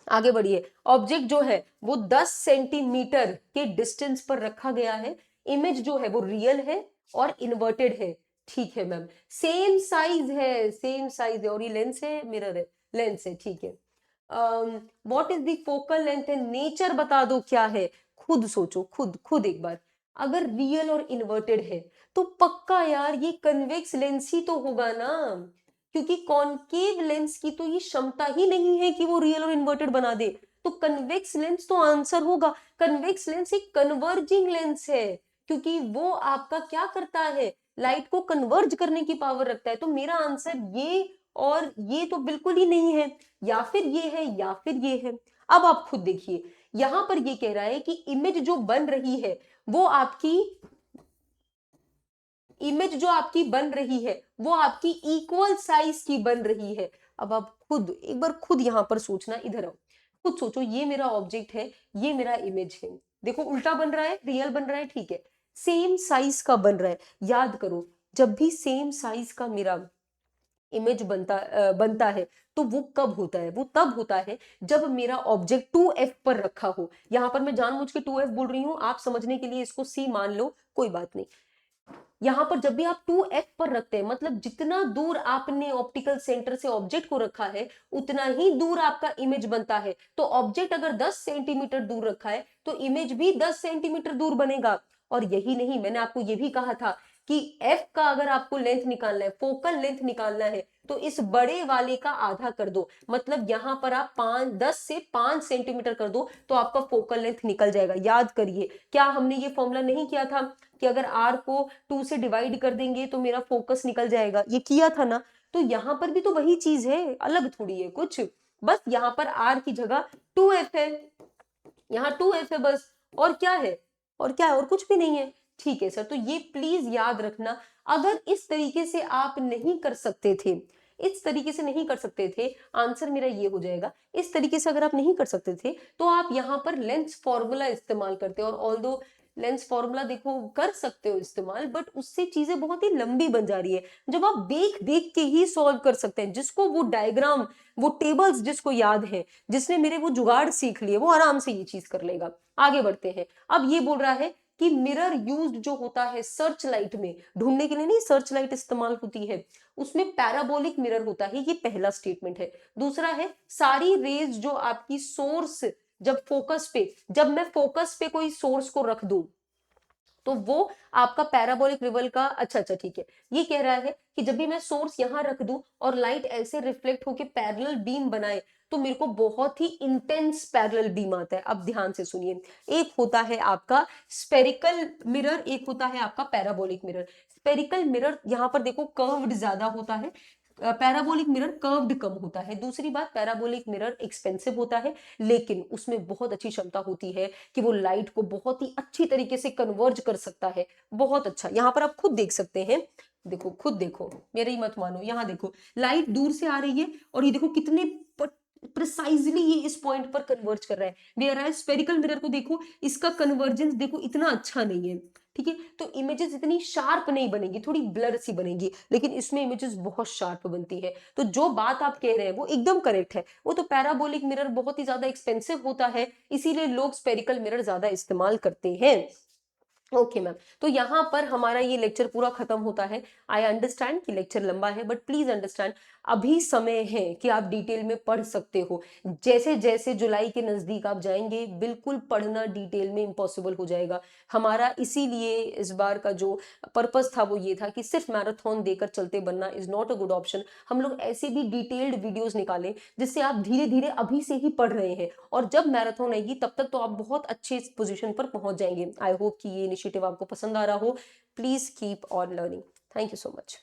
आगे बढ़िए। ऑब्जेक्ट जो है वो 10 सेंटीमीटर के डिस्टेंस पर रखा गया है। इमेज जो है वो रियल है और इन्वर्टेड है, ठीक है मैम। सेम साइज है, सेम साइज है, और ये लेंस है, मिरर है, लेंस है, ठीक है। What is the focal length and nature बता दो क्या है? खुद सोचो, खुद खुद एक बार। अगर रियल और इन्वर्टेड है तो पक्का यार ये कन्वेक्स लेंस ही तो होगा ना, क्योंकि कॉनकेव लेंस की तो ये क्षमता ही नहीं है कि वो रियल और इन्वर्टेड बना दे। तो कन्वेक्स लेंस तो आंसर होगा। कन्वेक्स लेंस एक कन्वर्जिंग लेंस है, क्योंकि वो आपका क्या करता है, लाइट को कन्वर्ज करने की पावर रखता है। तो मेरा आंसर ये और ये तो बिल्कुल ही नहीं है, या फिर ये है या फिर ये है। अब आप खुद देखिए, यहां पर ये कह रहा है कि इमेज जो बन रही है वो आपकी, इमेज जो आपकी बन रही है वो आपकी इक्वल साइज की बन रही है। अब आप खुद एक बार खुद यहां पर सोचना, इधर आओ, खुद सोचो, ये मेरा ऑब्जेक्ट है, ये मेरा इमेज है, देखो उल्टा बन रहा है, रियल बन रहा है, ठीक है, सेम साइज का बन रहा है। याद करो, जब भी सेम साइज का मेरा इमेज बनता है तो वो कब होता है? वो तब होता है जब मेरा ऑब्जेक्ट 2f पर रखा हो। यहां पर मैं जानबूझ के 2f बोल रही हूं, आप समझने के लिए इसको c मान लो, कोई बात नहीं। यहाँ पर जब भी आप 2f पर रखते हैं, मतलब जितना दूर आपने ऑप्टिकल सेंटर से ऑब्जेक्ट को रखा है उतना ही दूर आपका इमेज बनता है। तो ऑब्जेक्ट अगर 10 सेंटीमीटर दूर रखा है तो इमेज भी 10 सेंटीमीटर दूर बनेगा। और यही नहीं, मैंने आपको ये भी कहा था कि f का अगर आपको लेंथ निकालना है, फोकल लेंथ निकालना है, तो इस बड़े वाले का आधा कर दो, मतलब यहां पर आप 10 से 5 सेंटीमीटर कर दो तो आपका फोकल लेंथ निकल जाएगा। याद करिए, क्या हमने ये फॉर्मूला नहीं किया था कि अगर r को 2 से डिवाइड कर देंगे तो मेरा फोकस निकल जाएगा, ये किया था ना। तो यहां पर भी तो वही चीज है, अलग थोड़ी है कुछ, बस यहाँ पर r की जगह 2f है, यहाँ 2f है बस। और क्या है, और क्या है, और कुछ भी नहीं है। ठीक है सर, तो ये प्लीज याद रखना। अगर इस तरीके से आप नहीं कर सकते थे, इस तरीके से नहीं कर सकते थे, आंसर मेरा ये हो जाएगा, इस तरीके से अगर आप नहीं कर सकते थे तो आप यहाँ पर लेंस फॉर्मूला इस्तेमाल करते हो। और ऑल्दो लेंस फॉर्मूला देखो कर सकते हो इस्तेमाल, बट उससे चीजें बहुत ही लंबी बन जा रही है। जब आप देख देख के ही सॉल्व कर सकते हैं, जिसको वो डायग्राम, वो टेबल्स जिसको याद है, जिसने मेरे वो जुगाड़ सीख लिए, वो आराम से ये चीज कर लेगा। आगे बढ़ते हैं। अब ये बोल रहा है कि मिरर यूज्ड जो होता है सर्च लाइट में, ढूंढने के लिए नहीं, सर्च लाइट इस्तेमाल होती है, उसमें पैराबोलिक मिरर होता है। ये पहला स्टेटमेंट है। दूसरा है सारी रेज जो आपकी सोर्स, जब मैं फोकस पे कोई सोर्स को रख दूं तो वो आपका पैराबोलिक रिवल का, अच्छा ठीक है, ये कह रहा है कि जब भी मैं सोर्स यहां रख दूं और लाइट ऐसे रिफ्लेक्ट होके पैरेलल बीम बनाए तो मेरे को बहुत ही इंटेंस पैरेलल बीम आता है। अब ध्यान से सुनिए, एक होता है आपका स्पेरिकल मिरर, एक होता है आपका पैराबोलिक मिरर। स्पेरिकल मिरर यहां पर देखो कर्व्ड ज्यादा होता है, पैराबोलिक मिरर कर्व्ड कम होता है। दूसरी बात, पैराबोलिक मिरर एक्सपेंसिव होता है लेकिन उसमें बहुत अच्छी क्षमता होती है कि वो लाइट को बहुत ही अच्छी तरीके से कन्वर्ज कर सकता है। बहुत अच्छा, यहाँ पर आप खुद देख सकते हैं, देखो खुद देखो, मेरी मत मानो, यहाँ देखो लाइट दूर से आ रही है और ये देखो कितने प्रिसाइजली ये इस पॉइंट पर कन्वर्ज कर रहा है। वेयर स्पेरिकल मिरर को देखो, इसका कन्वर्जेंस देखो इतना अच्छा नहीं है। ठीक है, तो इमेजेस इतनी शार्प नहीं बनेगी, थोड़ी ब्लर सी बनेगी, लेकिन इसमें इमेजेस बहुत शार्प बनती है। तो जो बात आप कह रहे हैं वो एकदम करेक्ट है। वो तो पैराबोलिक मिरर बहुत ही ज्यादा एक्सपेंसिव होता है, इसीलिए लोग स्पेरिकल मिरर ज्यादा इस्तेमाल करते हैं। ओके मैम, तो यहाँ पर हमारा ये लेक्चर पूरा खत्म होता है। आई अंडरस्टैंड कि लेक्चर लंबा है, बट प्लीज अंडरस्टैंड अभी समय है कि आप डिटेल में पढ़ सकते हो। जैसे जैसे जुलाई के नजदीक आप जाएंगे, बिल्कुल पढ़ना डिटेल में इम्पॉसिबल हो जाएगा हमारा। इसीलिए इस बार का जो पर्पस था वो ये था कि सिर्फ मैराथन देकर चलते बनना is not a good option. हम लोग ऐसे भी डिटेल्ड वीडियोस निकालें जिससे आप धीरे धीरे अभी से ही पढ़ रहे हैं, और जब मैराथन आएगी तब तक तो आप बहुत अच्छे पोजीशन पर पहुंच जाएंगे। आई होप कि ये इनिशिएटिव आपको पसंद आ रहा हो। Please keep on learning. Thank you so much.